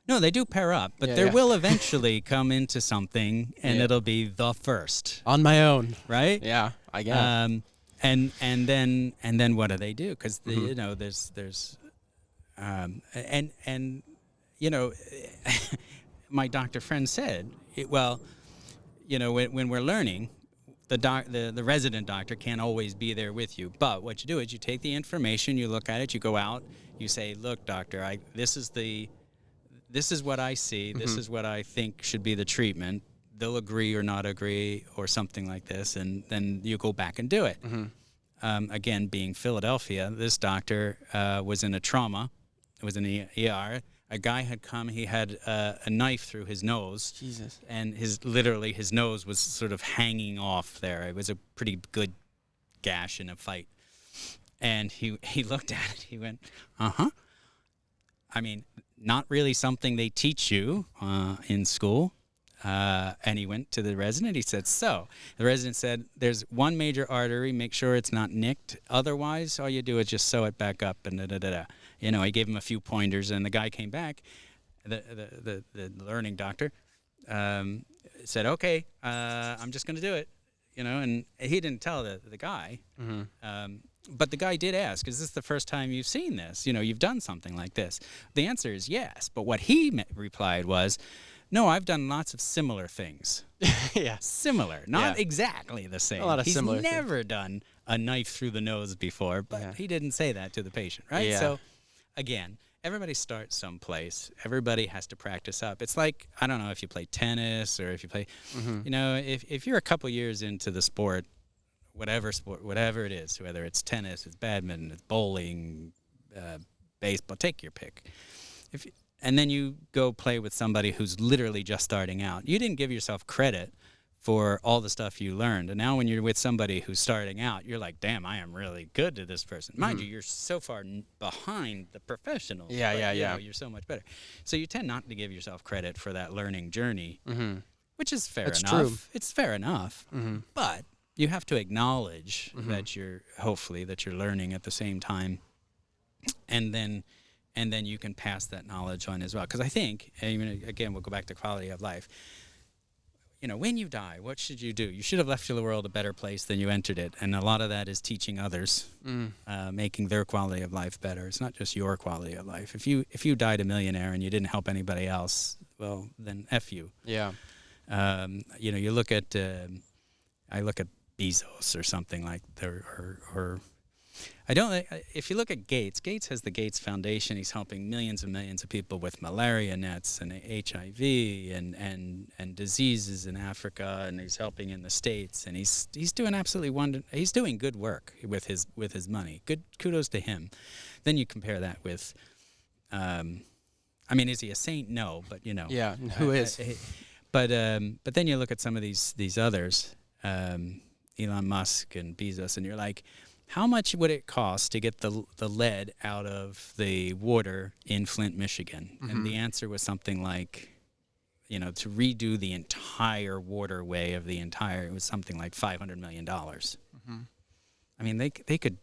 No, they do pair up, but there will eventually come into something, and it'll be the first on my own, right? Yeah, I guess. And then what do they do? Because there's my doctor friend said, when we're learning, the resident doctor can't always be there with you. But what you do is you take the information, you look at it, you go out, you say, look, doctor, this is what I see, this is what I think should be the treatment. They'll agree or not agree or something like this, and then you go back and do it. Again, being Philadelphia, this doctor was in a trauma. It was in the ER. A guy had come, he had a knife through his nose. Jesus. And his nose was sort of hanging off there. It was a pretty good gash in a fight. And he looked at it. He went, uh-huh. I mean, not really something they teach you in school. And he went to the resident. He said, so. The resident said, there's one major artery. Make sure it's not nicked. Otherwise, all you do is just sew it back up. And da-da-da-da. You know, he gave him a few pointers. And the guy came back, the learning doctor, said, okay, I'm just going to do it. You know, and he didn't tell the guy. Mm-hmm. But the guy did ask, is this the first time you've seen this? You know, you've done something like this. The answer is yes. But what he replied was, no, I've done lots of similar things. Yeah. Similar, not exactly the same. A lot of similar He's never done a knife through the nose before, but he didn't say that to the patient, right? Yeah. So, again, everybody starts someplace. Everybody has to practice up. It's like, I don't know if you play tennis or if you play, you know, if you're a couple years into the sport, whatever it is, whether it's tennis, it's badminton, it's bowling, baseball, take your pick. And then you go play with somebody who's literally just starting out. You didn't give yourself credit for all the stuff you learned. And now when you're with somebody who's starting out, you're like, damn, I am really good to this person. Mind you, you're so far behind the professionals. Yeah, but, yeah. You know, you're so much better. So you tend not to give yourself credit for that learning journey, which is fair enough. True. It's fair enough. But you have to acknowledge that you're learning at the same time. And then you can pass that knowledge on as well. Because I think, again, we'll go back to quality of life. You know, when you die, what should you do? You should have left the world a better place than you entered it. And a lot of that is teaching others, making their quality of life better. It's not just your quality of life. If you died a millionaire and you didn't help anybody else, well, then F you. Yeah. You know, you look at, I look at Bezos or something like that, or I don't. If you look at Gates has the Gates Foundation. He's helping millions and millions of people with malaria nets and HIV and diseases in Africa, and he's helping in the States, and he's doing he's doing good work with his money. Good kudos to him. Then you compare that with, I mean, is he a saint? No, but you know. Yeah, who is? But then you look at some of these others, Elon Musk and Bezos, and you're like, how much would it cost to get the lead out of the water in Flint, Michigan? And the answer was something like, you know, to redo the entire waterway of it was something like $500 million. I mean, they could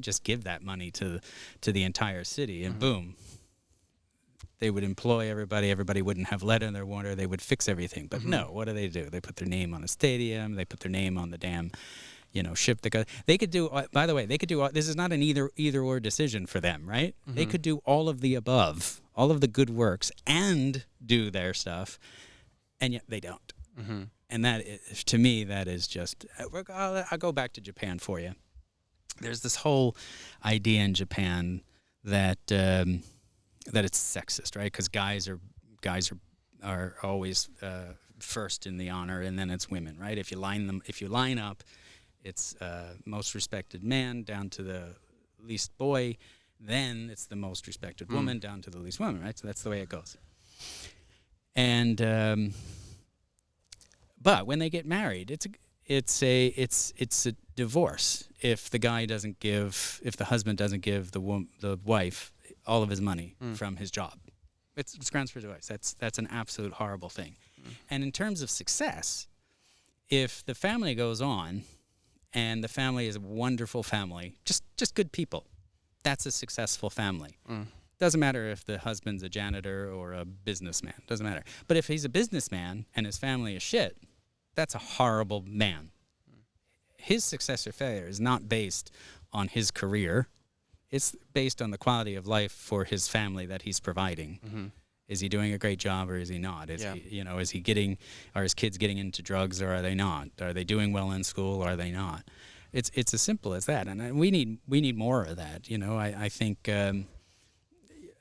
just give that money to the entire city, and boom, they would employ everybody. Everybody wouldn't have lead in their water. They would fix everything. But no, what do? They put their name on a stadium. They put their name on the damn, you know, ship that goes. They could do, by the way, this is not an either or decision for them, right? They could do all of the above, all of the good works, and do their stuff, and yet they don't. And that, to me, that is just, I'll go back to Japan for you. There's this whole idea in Japan that it's sexist, right? Because guys are always first in the honor, and then it's women, right? If you line up, it's most respected man down to the least boy, then it's the most respected woman down to the least woman, right? So that's the way it goes. And but when they get married, it's a divorce if the husband doesn't give the wife all of his money from his job. It's grounds for divorce. That's an absolute horrible thing. And in terms of success, if the family goes on, and the family is a wonderful family, just good people, that's a successful family. Doesn't matter if the husband's a janitor or a businessman. Doesn't matter. But if he's a businessman and his family is shit, that's a horrible man. His success or failure is not based on his career. It's based on the quality of life for his family that he's providing. Is he doing a great job or is he not? Are his kids getting into drugs or are they not? Are they doing well in school or are they not? It's as simple as that, and we need more of that. You know, I think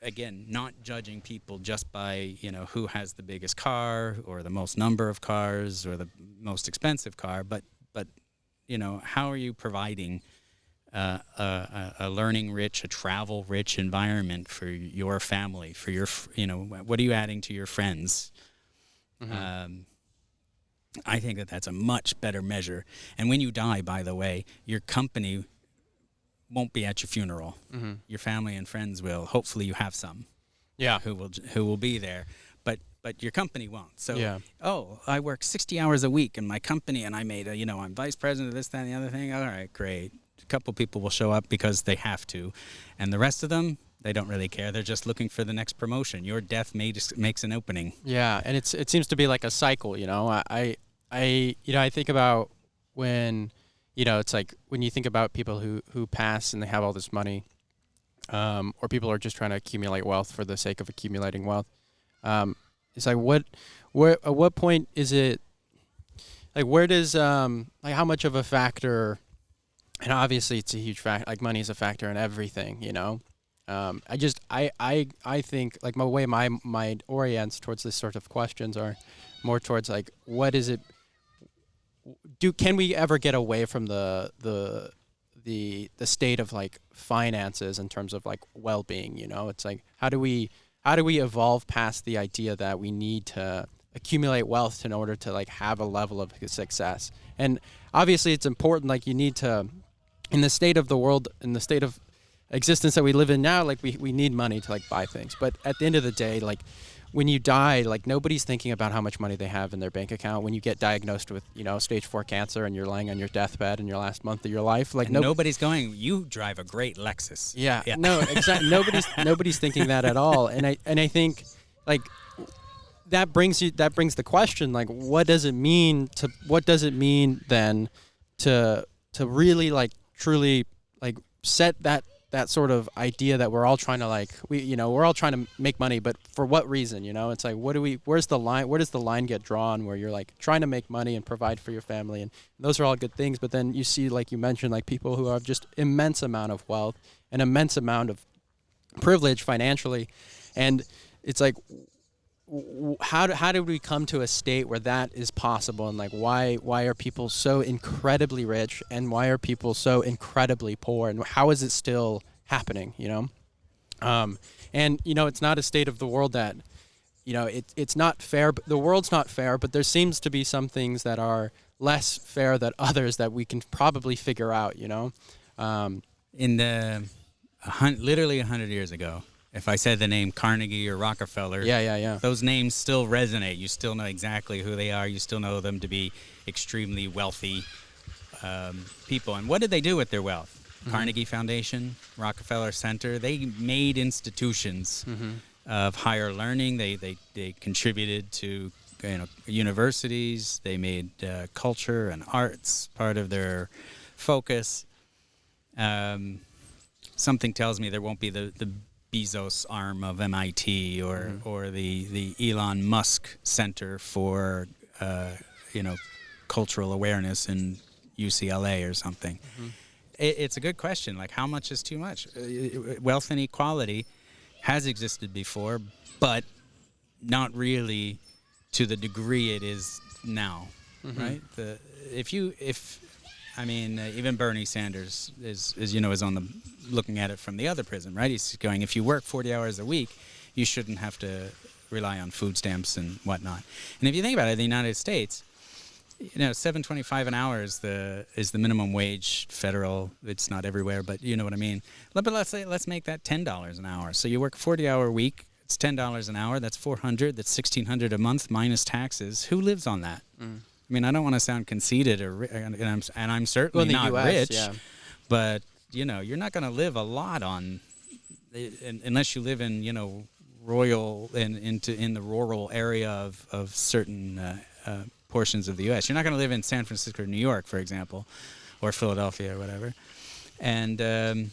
again, not judging people just by, you know, who has the biggest car or the most number of cars or the most expensive car, but you know, how are you providing a learning-rich, a travel-rich environment for your family, for your, you know, what are you adding to your friends? I think that's a much better measure. And when you die, by the way, your company won't be at your funeral. Mm-hmm. Your family and friends will. Hopefully, you have some. Yeah. Who will be there, but your company won't. So, Yeah. oh, I work 60 hours a week in my company, and I made I'm vice president of this, that, and the other thing. All right, great. A couple people will show up because they have to, and the rest of them, they don't really care. They're just looking for the next promotion. Your death makes an opening. Yeah, and it seems to be like a cycle. I think about when, it's like when you think about people who pass and they have all this money, or people are just trying to accumulate wealth for the sake of accumulating wealth. It's like at what point is it, like where does like how much of a factor, and obviously it's a huge factor, like money is a factor in everything, I think like my way my mind orients towards this sort of questions are more towards like what is it, can we ever get away from the state of like finances in terms of like well-being? It's like how do we evolve past the idea that we need to accumulate wealth in order to like have a level of success? And obviously it's important, like you need to, in the state of the world, in the state of existence that we live in now, like we need money to like buy things. But at the end of the day, like when you die, like nobody's thinking about how much money they have in their bank account. When you get diagnosed with, stage 4 cancer and you're lying on your deathbed in your last month of your life, like nobody's going, you drive a great Lexus. Yeah. No, exactly. nobody's thinking that at all. And I think like that brings the question, like what does it mean then to really like truly like set that sort of idea that we're all trying to like, we're all trying to make money, but for what reason? It's like, where does the line get drawn where you're like trying to make money and provide for your family? And those are all good things. But then you see, like you mentioned, like people who have just immense amount of wealth, an immense amount of privilege financially. And it's like, how did we come to a state where that is possible? And like, why are people so incredibly rich and why are people so incredibly poor? And how is it still happening? And it's not a state of the world that, it's not fair. The world's not fair, but there seems to be some things that are less fair than others that we can probably figure out. In the literally 100 years ago, if I said the name Carnegie or Rockefeller, those names still resonate. You still know exactly who they are. You still know them to be extremely wealthy people. And what did they do with their wealth? Mm-hmm. Carnegie Foundation, Rockefeller Center, they made institutions of higher learning. They contributed to universities. They made culture and arts part of their focus. Something tells me there won't be the Bezos arm of MIT or the Elon Musk Center for cultural awareness in UCLA or something. Mm-hmm. It's a good question. Like, how much is too much? Wealth inequality has existed before, but not really to the degree it is now, right? Even Bernie Sanders is on the looking at it from the other prism, right? He's going, if you work 40 hours a week, you shouldn't have to rely on food stamps and whatnot. And if you think about it, in the United States, $7.25 an hour is the minimum wage federal. It's not everywhere, but you know what I mean. But let's make that $10 an hour. So you work a 40-hour week. It's $10 an hour. That's $400. That's $1,600 a month minus taxes. Who lives on that? Mm. I mean, I don't want to sound conceited, and I'm certainly not US, rich, but you're not going to live a lot on, unless you live in rural in the rural area of certain portions of the U.S. You're not going to live in San Francisco or New York, for example, or Philadelphia or whatever, and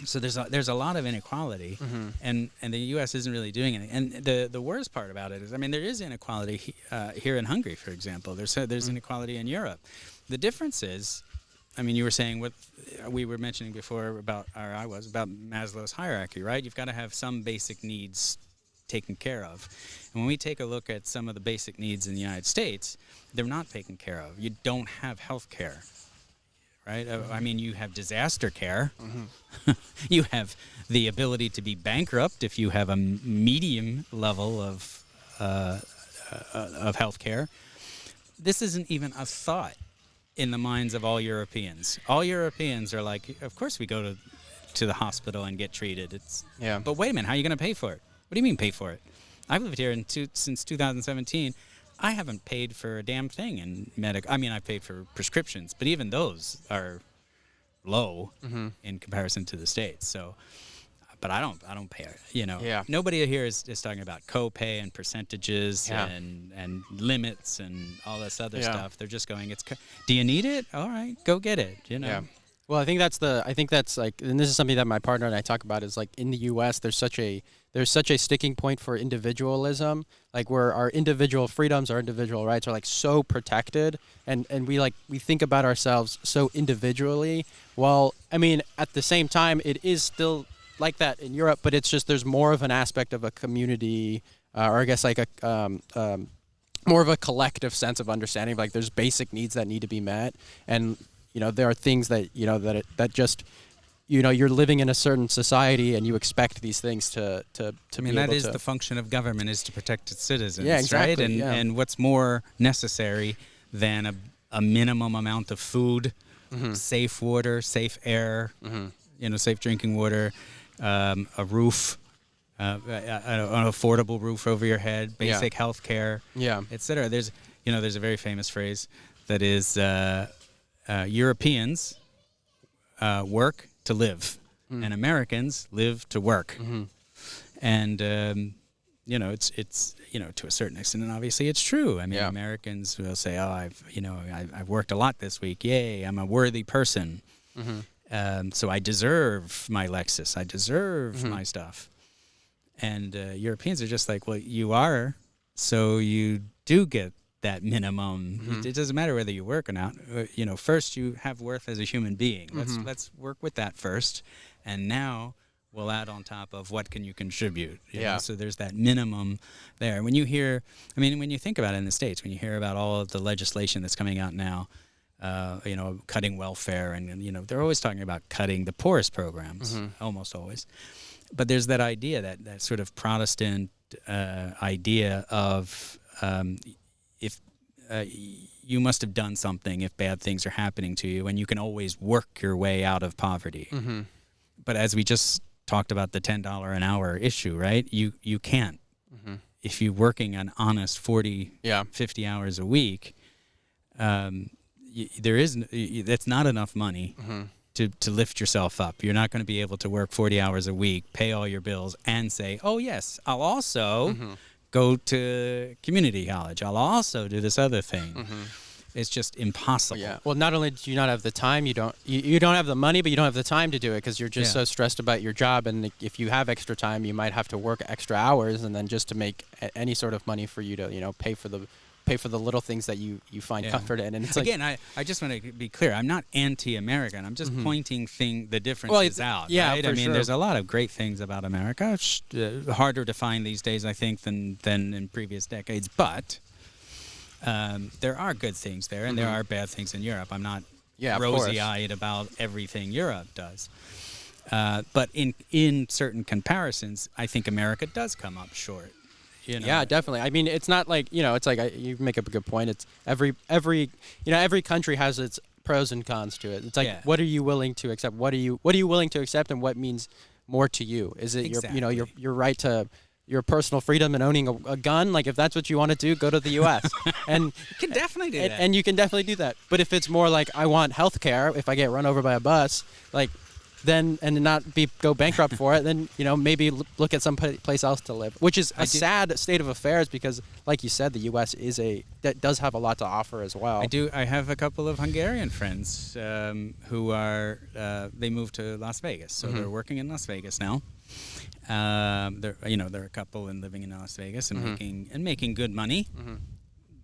so there's a lot of inequality, and the U.S. isn't really doing anything. And the worst part about it is, there is inequality here in Hungary, for example. There's inequality in Europe. The difference is, you were saying what we were mentioning before about Maslow's hierarchy, right? You've got to have some basic needs taken care of. And when we take a look at some of the basic needs in the United States, they're not taken care of. You don't have health care. Right? You have disaster care. Mm-hmm. You have the ability to be bankrupt if you have a medium level of health care. This isn't even a thought in the minds of all Europeans. All Europeans are like, of course we go to the hospital and get treated. But wait a minute, how are you going to pay for it? What do you mean pay for it? I've lived here since 2017. I haven't paid for a damn thing in medical. I mean, I've paid for prescriptions, but even those are low in comparison to the States. So, but I don't pay it. You know, nobody here is talking about copay and percentages and limits and all this other stuff. They're just going, do you need it? All right, go get it. You know. Yeah. Well, I think that's like, and this is something that my partner and I talk about, is like in the U.S. there's such a sticking point for individualism, like where our individual freedoms, our individual rights are like so protected, and we think about ourselves so individually. Well, I mean, at the same time, it is still like that in Europe, but it's just there's more of an aspect of a community, or I guess like a more of a collective sense of understanding. Like there's basic needs that need to be met, and you know, there are things that, you know, that just, you know, you're living in a certain society and you expect these things to be able to. I mean, that is the function of government, is to protect its citizens, yeah, exactly, right? And what's more necessary than a minimum amount of food, safe water, safe air, you know, safe drinking water, a roof, an affordable roof over your head, basic health care, etc. There's a very famous phrase that is, Europeans work to live, and Americans live to work. And you know, it's you know, to a certain extent, and obviously it's true. I mean, Americans will say, "Oh, I've worked a lot this week. Yay, I'm a worthy person. So I deserve my Lexus. I deserve my stuff." And Europeans are just like, "Well, you are, so you do get that minimum. It doesn't matter whether you work or not. You know, first you have worth as a human being. Let's work with that first, and now we'll add on top of what can you contribute. You know? So there's that minimum there. When you hear, I mean, when you think about it in the States, when you hear about all of the legislation that's coming out now, you know, cutting welfare, and you know, they're always talking about cutting the poorest programs, almost always. But there's that idea, that sort of Protestant idea of if you must have done something if bad things are happening to you, and you can always work your way out of poverty. But as we just talked about the $10 an hour issue, right? You can't. If you're working an honest 40, 50 hours a week, that's not enough money to lift yourself up. You're not going to be able to work 40 hours a week, pay all your bills, and say, oh yes, I'll also go to community college. I'll also do this other thing. It's just impossible. Yeah. Well, not only do you not have the time, you don't have the money, but you don't have the time to do it because you're just so stressed about your job. And if you have extra time, you might have to work extra hours, and then just to make any sort of money for you to, you know, pay for the little things that you find comfort in. And it's again, I just want to be clear. I'm not anti-American. I'm just pointing the differences out. Yeah, right? I mean, there's a lot of great things about America. It's harder to find these days, I think, than in previous decades. But there are good things there, and there are bad things in Europe. I'm not rosy-eyed about everything Europe does. But in certain comparisons, I think America does come up short. You know? Yeah, definitely. I mean, it's not like, you know, it's like you make up a good point. It's every country has its pros and cons to it. It's like, what are you willing to accept? What are you willing to accept, and what means more to you? Is it your right to your personal freedom and owning a gun? Like, if that's what you want to do, go to the U.S. and you can definitely do that. And you can definitely do that. But if it's more like, I want health care if I get run over by a bus, like, then, and not go bankrupt for it, then, you know, maybe look at some place else to live, which is a sad state of affairs because, like you said, the U.S. that does have a lot to offer as well. I have a couple of Hungarian friends who are they moved to Las Vegas, so they're working in Las Vegas now. They're a couple and living in Las Vegas and making good money.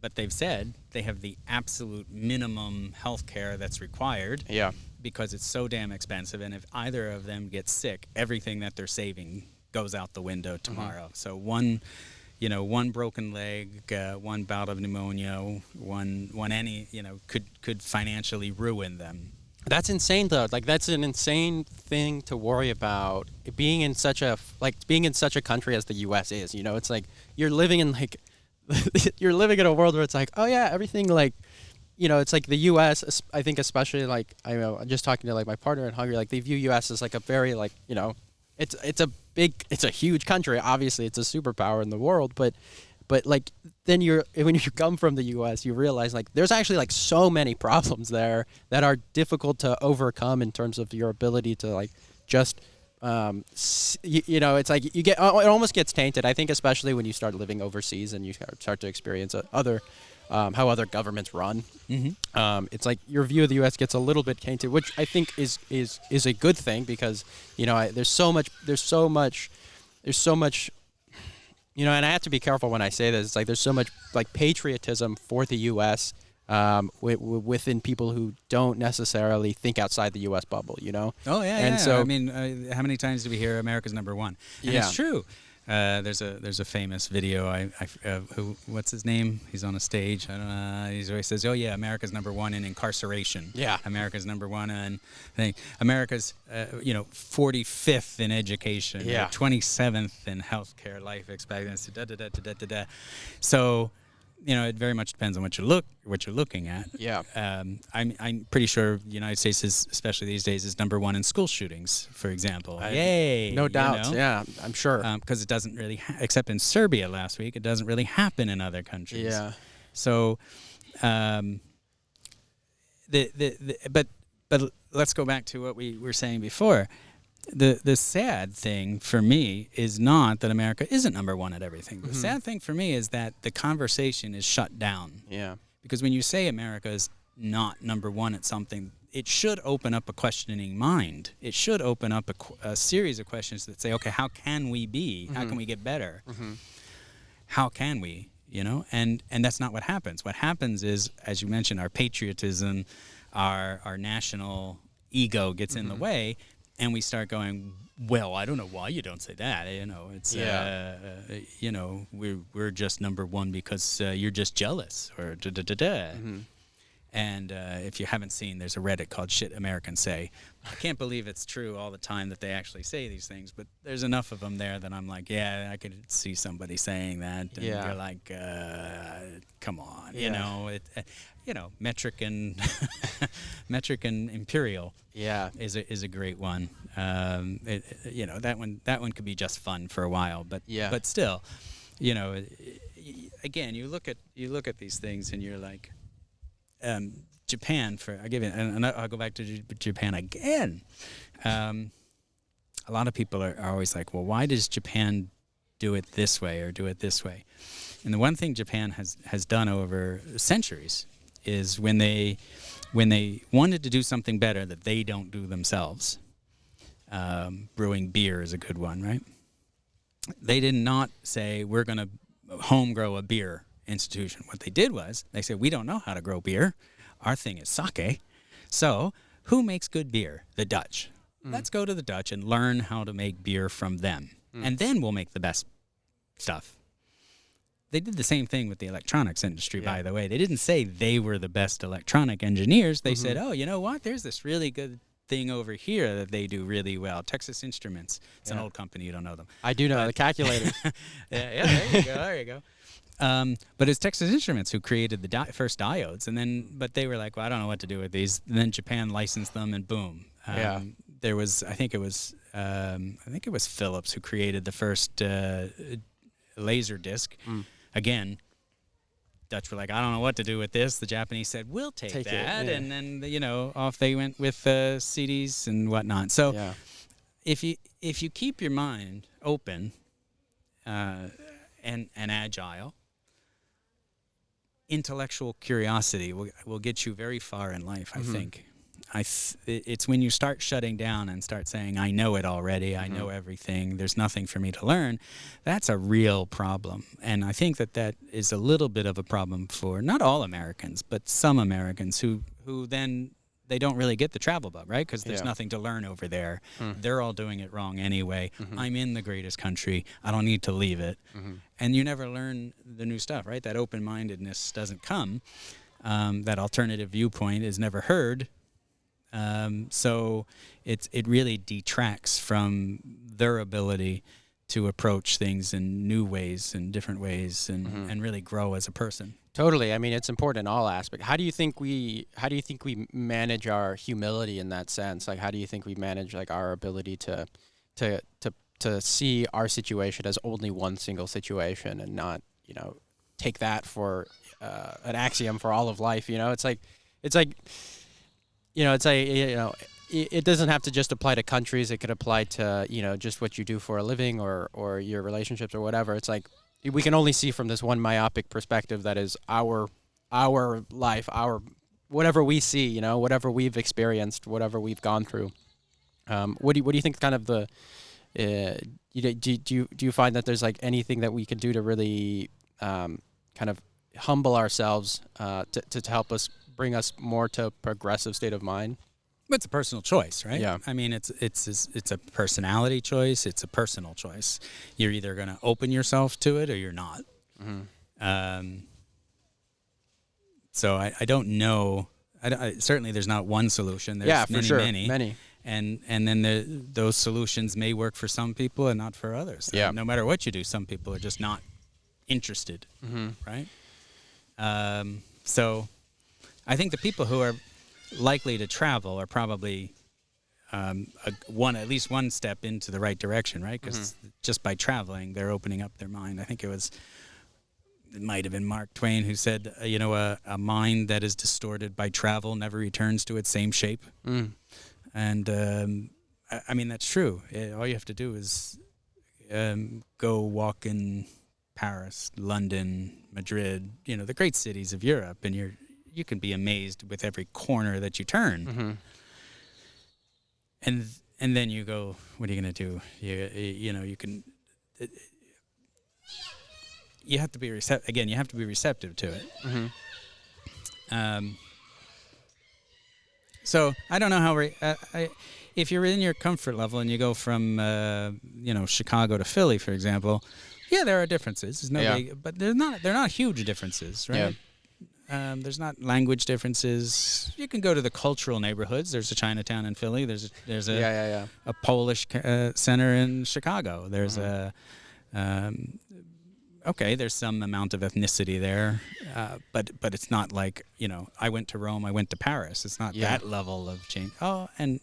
But they've said they have the absolute minimum health care that's required. Yeah. Because it's so damn expensive, and if either of them gets sick, everything that they're saving goes out the window tomorrow. So one broken leg, one bout of pneumonia, could financially ruin them. That's insane, though. Like, that's an insane thing to worry about. Being in such a country as the U.S. is, you know, it's like you're living in a world where it's like, oh yeah, everything, like, it's like the U.S. I think especially like I'm just talking to like my partner in Hungary. Like they view U.S. as like a very like it's a huge country. Obviously, it's a superpower in the world, but like then when you come from the U.S., you realize like there's actually like so many problems there that are difficult to overcome in terms of your ability to like just it's like it almost gets tainted. I think especially when you start living overseas and you start to experience how other governments run. It's like your view of the U.S. gets a little bit tainted, which I think is a good thing because there's so much. And I have to be careful when I say this. It's like there's so much like patriotism for the U.S. Within people who don't necessarily think outside the U.S. bubble. Oh yeah, and yeah. so I mean, how many times do we hear America's number one? And yeah, it's true. There's a famous video. What's his name? He's on a stage. I don't know. He always says, "Oh yeah, America's number one in incarceration. Yeah, America's number one in America's 45th in education. Yeah, 27th in healthcare, life expectancy. So." It very much depends on what you're looking at. Yeah. I'm pretty sure the United States is, especially these days, is number one in school shootings, for example. Yay! No doubt. Yeah, I'm sure. Because it doesn't really, except in Serbia last week, it doesn't really happen in other countries. Yeah. So, but let's go back to what we were saying before. The sad thing for me is not that America isn't number one at everything. The sad thing for me is that the conversation is shut down. Yeah. Because when you say America is not number one at something, it should open up a questioning mind. It should open up a series of questions that say, okay, how can we be? How can we get better? How can we? And that's not what happens. What happens is, as you mentioned, our patriotism, our national ego gets in the way. And we start going, well, I don't know why you don't say that. It's we're just number one because you're just jealous or da-da-da-da. And if you haven't seen, there's a Reddit called Shit Americans Say. I can't believe it's true all the time that they actually say these things, but there's enough of them there that I'm like, yeah, I could see somebody saying that. And you're like, come on, metric and metric and imperial. Yeah, is a great one. That one could be just fun for a while, but still, again, you look at these things and you're like. Japan, and I'll go back to Japan again. A lot of people are always like, well, why does Japan do it this way or do it this way? And the one thing Japan has done over centuries is when they wanted to do something better that they don't do themselves. Brewing beer is a good one, right? They did not say, we're going to home grow a beer institution. What they did was they said, we don't know how to grow beer. Our thing is sake. So who makes good beer? The Dutch. Let's go to the Dutch and learn how to make beer from them. And then we'll make the best stuff. They did the same thing with the electronics industry, by the way. They didn't say they were the best electronic engineers. They said, oh, you know what? There's this really good thing over here that they do really well. Texas Instruments. It's an old company. You don't know them. I do know the calculators. There you go. But it's Texas Instruments who created the first diodes, but they were like, well, I don't know what to do with these. And then Japan licensed them, and boom. There was, I think it was Philips who created the first laser disc. Again, Dutch were like, I don't know what to do with this. The Japanese said, we'll take that, and then off they went with CDs and whatnot. So if you keep your mind open and agile, intellectual curiosity will get you very far in life, I think. It's when you start shutting down and start saying, I know it already, I know everything, there's nothing for me to learn, that's a real problem. And I think that is a little bit of a problem for not all Americans, but some Americans who then they don't really get the travel bug, right? Because there's nothing to learn over there. They're all doing it wrong anyway. I'm in the greatest country. I don't need to leave it. And you never learn the new stuff, right? That open-mindedness doesn't come. That alternative viewpoint is never heard. So it really detracts from their ability to approach things in new ways and different ways and really grow as a person. Totally. I mean, it's important in all aspects. How do you think we manage our humility in that sense? Like, how do you think we manage like our ability to see our situation as only one single situation and not, take that for an axiom for all of life? It doesn't have to just apply to countries. It could apply to, just what you do for a living or your relationships or whatever. It's like we can only see from this one myopic perspective that is our life, our whatever we see, whatever we've experienced, whatever we've gone through. What do you think kind of the do you find that there's like anything that we can do to really kind of humble ourselves to help us bring us more to a progressive state of mind? It's a personal choice, right? Yeah. I mean, it's a personality choice. It's a personal choice. You're either going to open yourself to it or you're not. So I don't know. Certainly, there's not one solution. There's many. And then those solutions may work for some people and not for others. Yeah. No matter what you do, some people are just not interested, right? So I think the people who are likely to travel are probably at least one step into the right direction, right? Because just by traveling, they're opening up their mind. I think it might have been Mark Twain who said, a mind that is distorted by travel never returns to its same shape. And I mean, that's true. All you have to do is go walk in Paris, London, Madrid, the great cities of Europe, and you can be amazed with every corner that you turn. And then you go, what are you going to do? You have to be receptive to it. So I don't know how if you're in your comfort level and you go from Chicago to Philly, for example, there are differences. There's no big, but they're not huge differences, right? Yeah. There's not language differences. You can go to the cultural neighborhoods. There's a Chinatown in Philly. There's a Polish center in Chicago. There's there's some amount of ethnicity there, but it's not like, I went to Rome, I went to Paris. It's not that level of change. Oh, and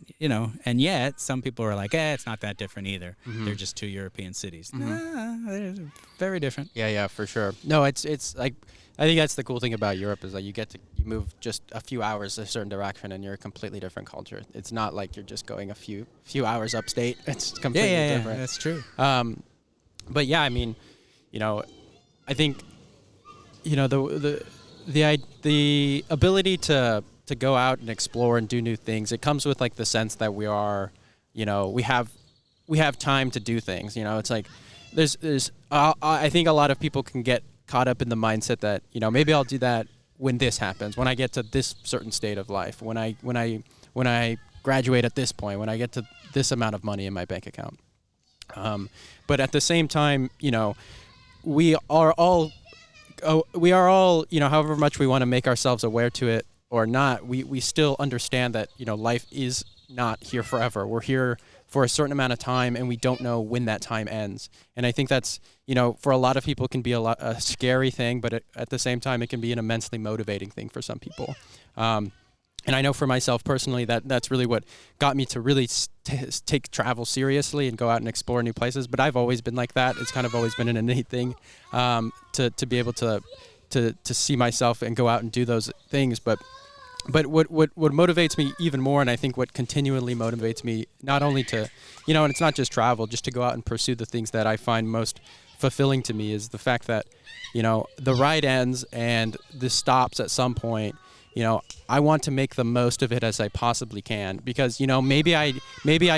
yet some people are like, it's not that different either. They're just two European cities. They're very different. Yeah, for sure. No, it's like, I think that's the cool thing about Europe is that you move just a few hours a certain direction and you're a completely different culture. It's not like you're just going a few hours upstate. It's completely different. Yeah, that's true. But yeah, I mean, I think, the ability to go out and explore and do new things, it comes with like the sense that we are, we have time to do things. It's like I think a lot of people can get caught up in the mindset that, maybe I'll do that when this happens, when I get to this certain state of life, when I graduate at this point, when I get to this amount of money in my bank account. But at the same time, we are all, however much we want to make ourselves aware to it or not, we still understand that, life is not here forever. We're here for a certain amount of time, and we don't know when that time ends. And I think that's, for a lot of people can be a scary thing, but at the same time, it can be an immensely motivating thing for some people. And I know for myself personally that's really what got me to really take travel seriously and go out and explore new places. But I've always been like that. It's kind of always been an innate thing to be able to see myself and go out and do those things. But what motivates me even more, and I think what continually motivates me, not only to, and it's not just travel, just to go out and pursue the things that I find most fulfilling to me, is the fact that, the ride ends and this stops at some point. I want to make the most of it as I possibly can, because, maybe I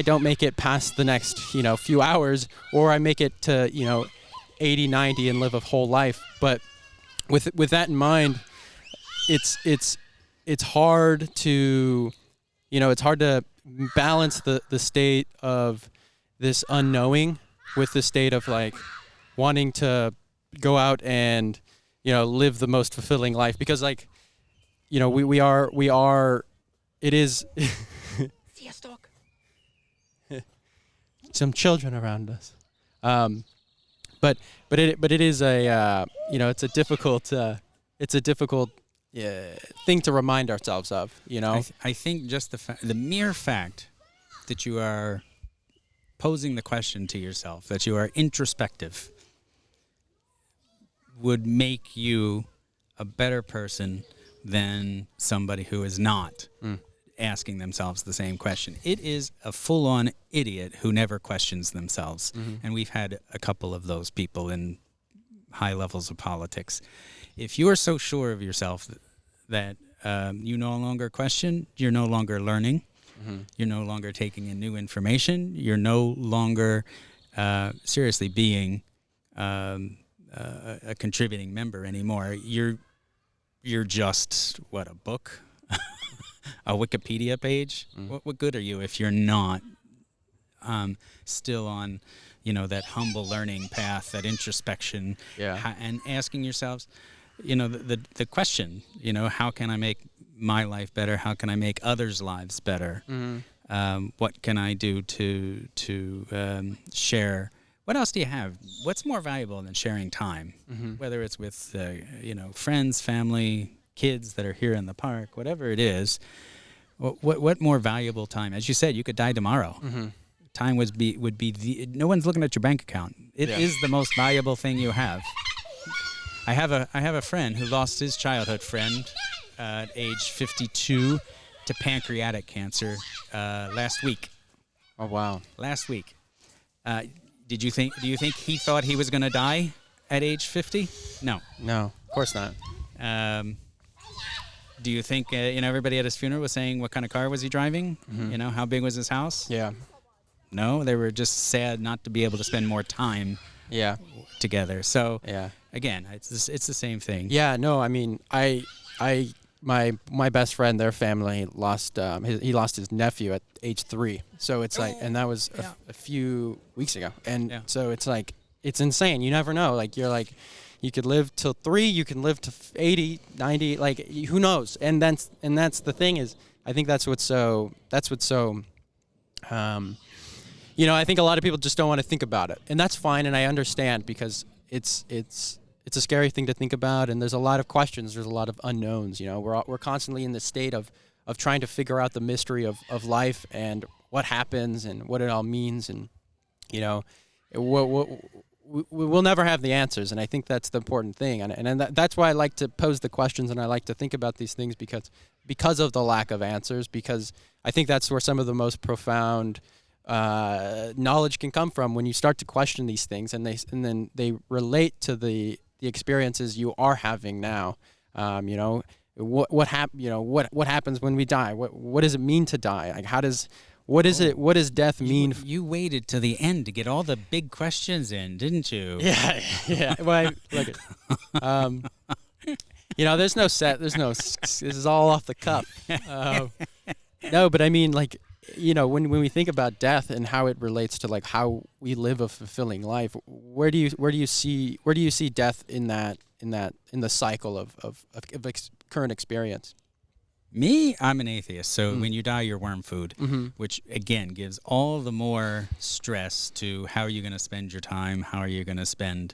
don't make it past the next, few hours, or I make it to, 80, 90 and live a whole life. But with that in mind, it's hard to, balance the state of this unknowing with the state of like wanting to go out and, live the most fulfilling life, because like, we are, it is Sziasztok. some children around us. But it is a it's a difficult thing to remind ourselves of. I think just the mere fact that you are posing the question to yourself, that you are introspective, would make you a better person than somebody who is not asking themselves the same question. It is a full-on idiot who never questions themselves. And we've had a couple of those people in high levels of politics. If you are so sure of yourself that you no longer question, you're no longer learning, you're no longer taking in new information, you're no longer seriously being a contributing member anymore. You're just, what, a book? A Wikipedia page? What good are you if you're not still on, that humble learning path, that introspection, and asking yourselves, the question, how can I make my life better? How can I make others' lives better? What can I do to share? What else do you have? What's more valuable than sharing time? Whether it's with, friends, family, kids that are here in the park, whatever it is. What more valuable time? As you said, you could die tomorrow. Time would be no one's looking at your bank account. It is the most valuable thing you have. I have a friend who lost his childhood friend at age 52 to pancreatic cancer last week. Oh wow! Last week. Do you think he thought he was going to die at age 50? No. No, of course not. Do you think everybody at his funeral was saying what kind of car was he driving? How big was his house? Yeah. No, they were just sad not to be able to spend more time together. So again, it's the same thing. Yeah, no, I mean, my best friend, their family lost he lost his nephew at age 3. So it's like, and that was a few weeks ago. And so it's like, it's insane. You never know. Like, you're like, you could live till 3, you can live to 80, 90, like, who knows? And that's the thing is, I think that's what's so I think a lot of people just don't want to think about it. And that's fine, and I understand, because it's a scary thing to think about, and there's a lot of questions, there's a lot of unknowns. We're constantly in this state of trying to figure out the mystery of life and what happens and what it all means, and we'll never have the answers, and I think that's the important thing, and that's why I like to pose the questions, and I like to think about these things, because of the lack of answers, because I think that's where some of the most profound knowledge can come from, when you start to question these things, and then they relate to the experiences you are having now. What happens when we die? What does it mean to die? Like, what does death mean? You waited to the end to get all the big questions in, didn't you? Yeah. Well, there's no set. This is all off the cuff. No, but I mean, like, when we think about death and how it relates to, like, how we live a fulfilling life, where do you see death in the cycle of current experience? Me, I'm an atheist. So when you die, you're worm food, which again gives all the more stress to how are you going to spend your time? How are you going to spend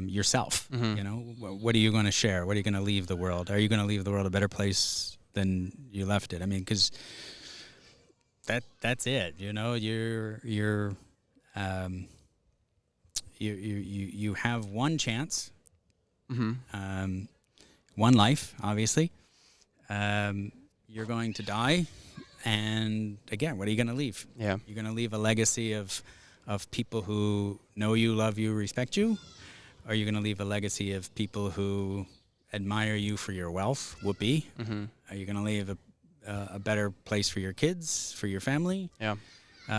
yourself? What are you going to share? What are you going to leave the world? Are you going to leave the world a better place than you left it? I mean, because that's it. You have one chance, one life, obviously. You're going to die, and again, what are you going to leave? Yeah, you're going to leave a legacy of people who know you, love you, respect you. Or are you going to leave a legacy of people who admire you for your wealth? Whoopee. Are you going to leave a better place for your kids, for your family? Yeah.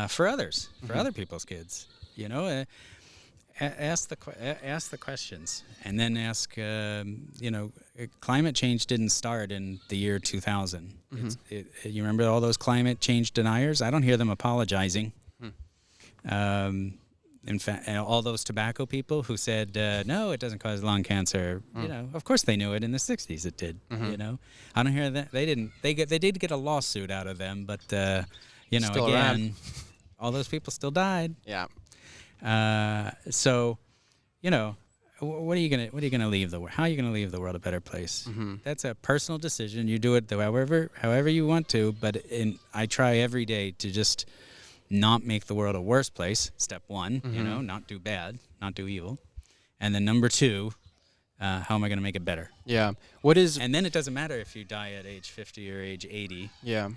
For others, for other people's kids. Ask the questions, and then ask. Climate change didn't start in the year 2000. You remember all those climate change deniers? I don't hear them apologizing. In fact, all those tobacco people who said no, it doesn't cause lung cancer. Of course they knew it in the 60s. It did. I don't hear that. They didn't. They did get a lawsuit out of them, but still again, all those people still died. Yeah. So, you know, what are you gonna leave the world? How are you gonna leave the world a better place? Mm-hmm. That's a personal decision. You do it however you want to. But I try every day to just not make the world a worse place. Step one, Mm-hmm. you know, not do bad, not do evil. And then number two, how am I going to make it better? Yeah. And then it doesn't matter if you die at age 50 or age 80. Yeah.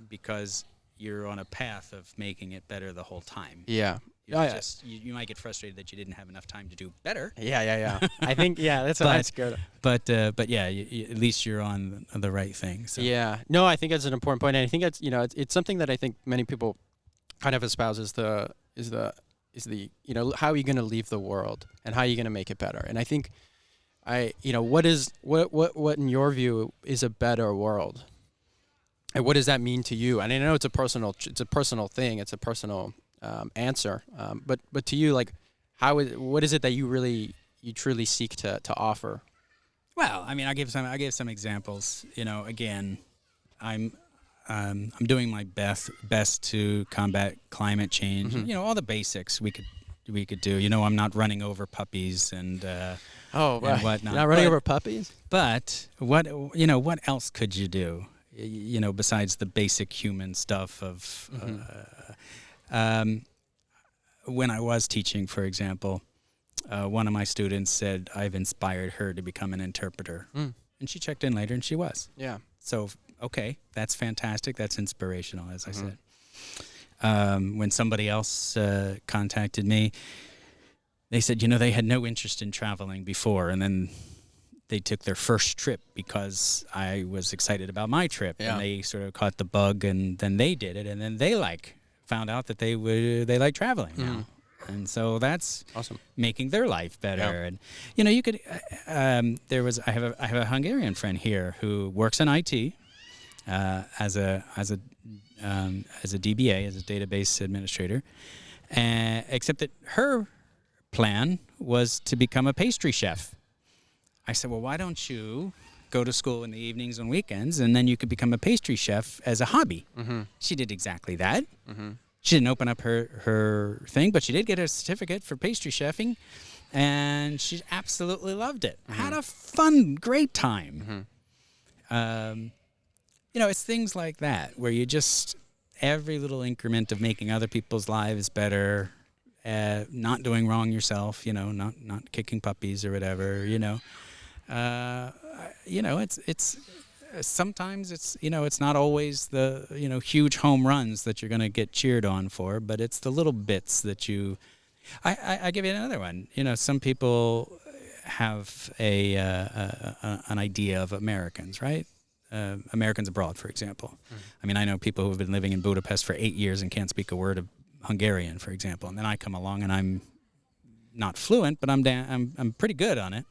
Because you're on a path of making it better the whole time. Yeah. You might get frustrated that you didn't have enough time to do better. Yeah. I think that's good. But yeah, at least you're on the right thing. So. Yeah. No, I think that's an important point, and I think that's it's something that I think many people kind of espouse is the how are you going to leave the world and how are you going to make it better? And I think what in your view is a better world? And what does that mean to you? And I know it's a personal thing. It's a personal answer. But to you, like, what is it that you truly seek to offer? Well, I mean, I gave some examples. You know, again, I'm doing my best to combat climate change. Mm-hmm. You know, all the basics we could do. You know, I'm not running over puppies and whatnot. You're not running over puppies? But what else could you do? You know, besides the basic human stuff of. When I was teaching, for example, one of my students said I've inspired her to become an interpreter, and she checked in later, and she was. Yeah. So, okay, that's fantastic. That's inspirational, as I said. When somebody else contacted me, they said, they had no interest in traveling before, and then they took their first trip because I was excited about my trip, and they sort of caught the bug, and then they did it, and then they found out that they like traveling now. And so that's awesome, making their life better. And you could I have a Hungarian friend here who works in IT as a DBA, as a database administrator, except that her plan was to become a pastry chef. I said, well, why don't you go to school in the evenings and weekends, and then you could become a pastry chef as a hobby? She did exactly that. She didn't open up her thing, but she did get a certificate for pastry chefing, and she absolutely loved it. Had a fun, great time. It's things like that where you just, every little increment of making other people's lives better, not doing wrong yourself, not kicking puppies or whatever, it's sometimes it's not always the huge home runs that you're going to get cheered on for, but it's the little bits that I give you another one. Some people have an idea of Americans, right? Americans abroad, for example. I mean, I know people who have been living in Budapest for 8 years and can't speak a word of Hungarian, for example, and then I come along and I'm not fluent, but I'm pretty good on it,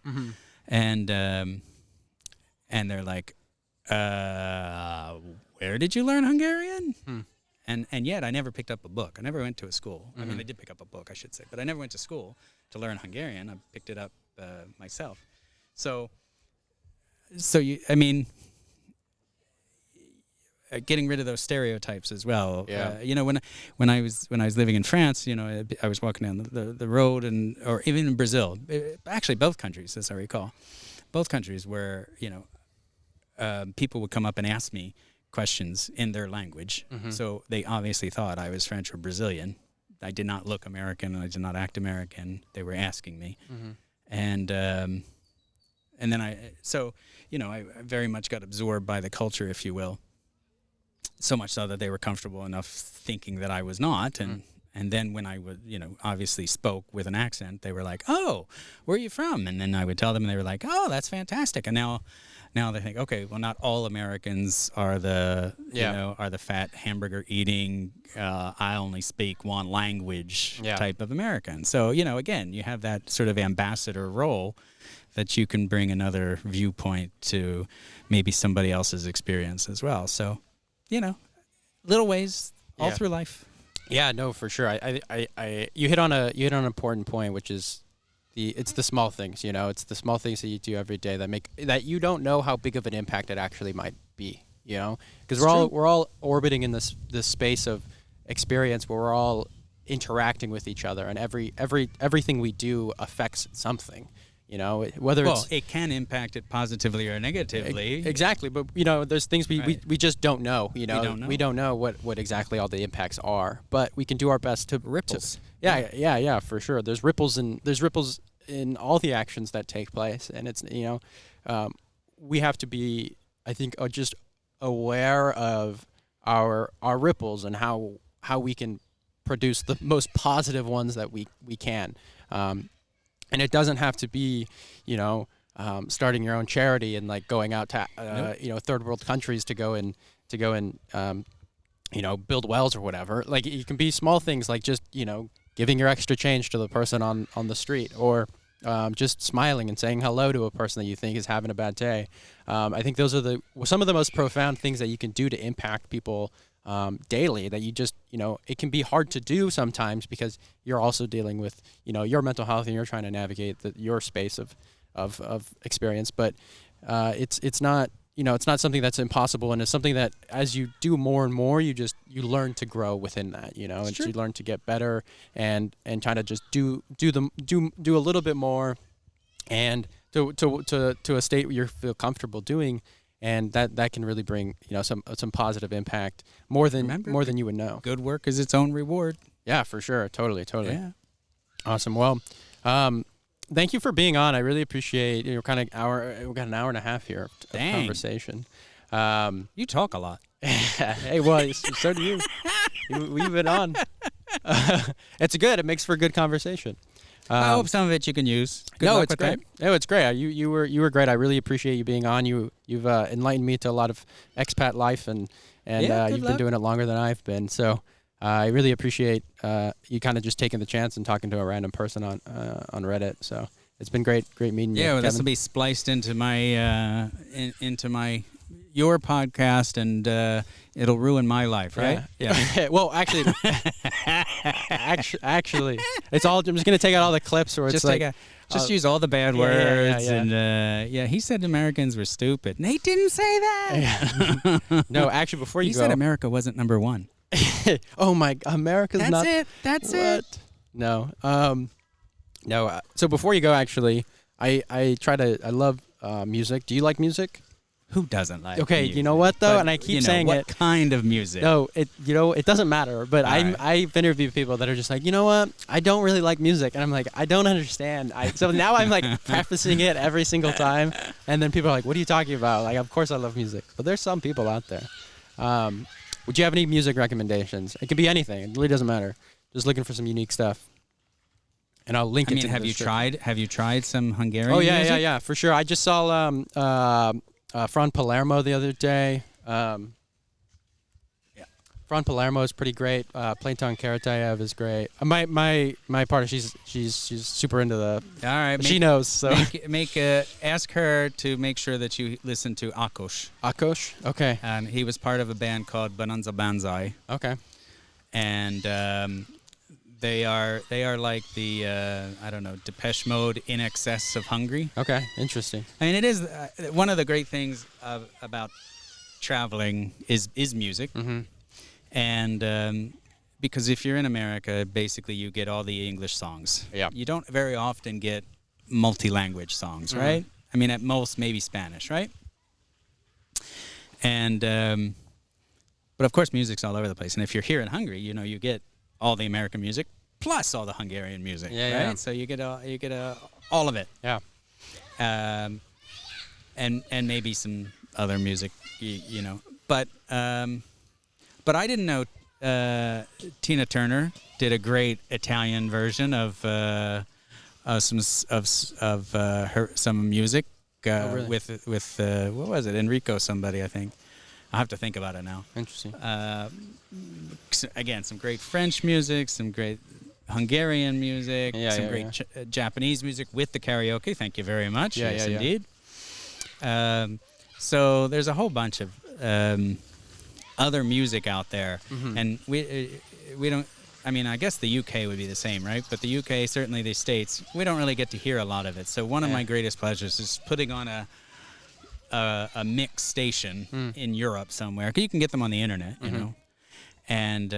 and they're like, where did you learn Hungarian? And yet I never picked up a book. I never went to a school. I mean, I did pick up a book, I should say, but I never went to school to learn Hungarian. I picked it up myself. So getting rid of those stereotypes as well. When I was living in France, I was walking down the road, or even in Brazil, actually both countries, as I recall, both countries where people would come up and ask me questions in their language. So they obviously thought I was French or Brazilian. I did not look American, and I did not act American. They were asking me, and then I very much got absorbed by the culture, if you will. So much so that they were comfortable enough thinking that I was not, and then when I would, obviously spoke with an accent, they were like, "Oh, where are you from?" And then I would tell them, and they were like, "Oh, that's fantastic." And now they think, okay, well, not all Americans are the fat hamburger eating, I only speak one language type of American. So again, you have that sort of ambassador role that you can bring another viewpoint to maybe somebody else's experience as well. So, little ways all through life. Yeah, no, for sure. You hit on an important point, which is it's the small things. It's the small things that you do every day that you don't know how big of an impact it actually might be. Because we're all orbiting in this space of experience where we're all interacting with each other, and everything we do affects something. Whether it can impact it positively or negatively. Exactly, but there's things we just don't know. We don't know. We don't know what exactly all the impacts are, but we can do our best to ripples. Yeah, for sure. There's ripples in all the actions that take place, and it's we have to be, I think, just aware of our ripples and how we can produce the most positive ones that we can. And it doesn't have to be, starting your own charity and like going out to, third world countries to go and build wells or whatever. Like it can be small things like just, giving your extra change to the person on the street, or just smiling and saying hello to a person that you think is having a bad day. I think those are some of the most profound things that you can do to impact people daily, that you just, it can be hard to do sometimes because you're also dealing with, your mental health, and you're trying to navigate your space of experience. But it's not, it's not something that's impossible, and it's something that as you do more and more, you learn to grow within that, and you learn to get better and kind of just do a little bit more, and to a state where you feel comfortable doing. And that can really bring some positive impact more than you would know. Good work is its own reward. Yeah, for sure. Totally. Yeah. Awesome. Well, thank you for being on. I really appreciate we've got an hour and a half here of conversation. You talk a lot. Hey, well, so do you. We've been on. It's good. It makes for a good conversation. I hope some of it you can use. Good luck it's with great. that. No, it's great. You were great. I really appreciate you being on. You've enlightened me to a lot of expat life, and you've been doing it longer than I've been. So I really appreciate you kind of just taking the chance and talking to a random person on Reddit. So it's been great meeting you. Yeah, well, Kevin. this will be spliced into my your podcast, and it'll ruin my life, right? Yeah. Well, actually, it's all. I'm just gonna take out all the clips, or just use all the bad words, and he said Americans were stupid. Nate didn't say that. Yeah. No, actually, before you he said America wasn't number one. Oh my, America's That's not. That's what? it. No. No. So before you go, actually, I love music. Do you like music? Who doesn't like Okay, music? you know what though, But, and I keep saying what it. What kind of music? No, it doesn't matter. But I've interviewed people that are just like, you know what, I don't really like music, and I'm like, I don't understand. So now I'm like prefacing it every single time, and then people are like, what are you talking about? Like, of course I love music, but there's some people out there. Would you have any music recommendations? It can be anything. It really doesn't matter. Just looking for some unique stuff, and I'll link it to. Have you tried some Hungarian? Oh music? yeah, for sure. I just saw Fran Palermo the other day. Fran Palermo is pretty great. Platon Karataev is great. My partner, she's super into the. All right, she knows. So ask her to make sure that you listen to Ákos. Ákos, okay. And he was part of a band called Bonanza Banzai. Okay. And they are like the Depeche Mode In Excess of Hungary. Okay, interesting. I mean, it is one of the great things about traveling is music. Mm-hmm. And because if you're in America, basically you get all the English songs. Yeah. You don't very often get multi-language songs, Mm-hmm. right? I mean, at most maybe Spanish, right? And but of course, music's all over the place. And if you're here in Hungary, you get all the American music plus all the Hungarian music, right? Yeah. So you get all of it. Yeah. And maybe some other music, But I didn't know Tina Turner did a great Italian version of some music really? with what was it? Enrico somebody, I think. I'll have to think about it now. Interesting. Again, some great French music, some great Hungarian music, some great Japanese music with the karaoke. Thank you very much. Yes, indeed. So there's a whole bunch of other music out there, Mm-hmm. and we don't. I mean, I guess the UK would be the same, right? But the UK, certainly the States, we don't really get to hear a lot of it. So one of my greatest pleasures is putting on a mix station in Europe somewhere. You can get them on the internet, you know, and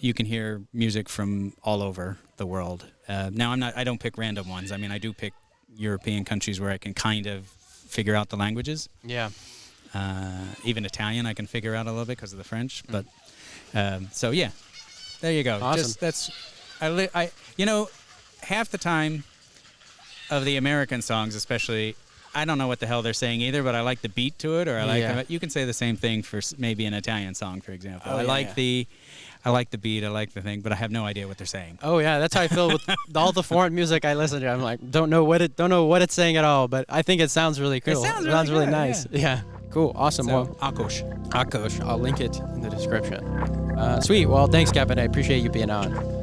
you can hear music from all over the world. Now I don't pick random ones. I mean, I do pick European countries where I can kind of figure out the languages. Yeah. Even Italian I can figure out a little bit because of the French. But so yeah, there you go. Awesome. Half the time of the American songs, especially, I don't know what the hell they're saying either, but I like the beat to it, or I like. You can say the same thing for maybe an Italian song, for example. I like the beat, I like the thing, but I have no idea what they're saying. Oh yeah, that's how I feel with all the foreign music I listen to. I'm like, don't know what it's saying at all, but I think it sounds really cool. It sounds really nice. Yeah. Cool. Awesome. So, Well, Ákos. I'll link it in the description. Sweet. Well, thanks, Kevin. I appreciate you being on.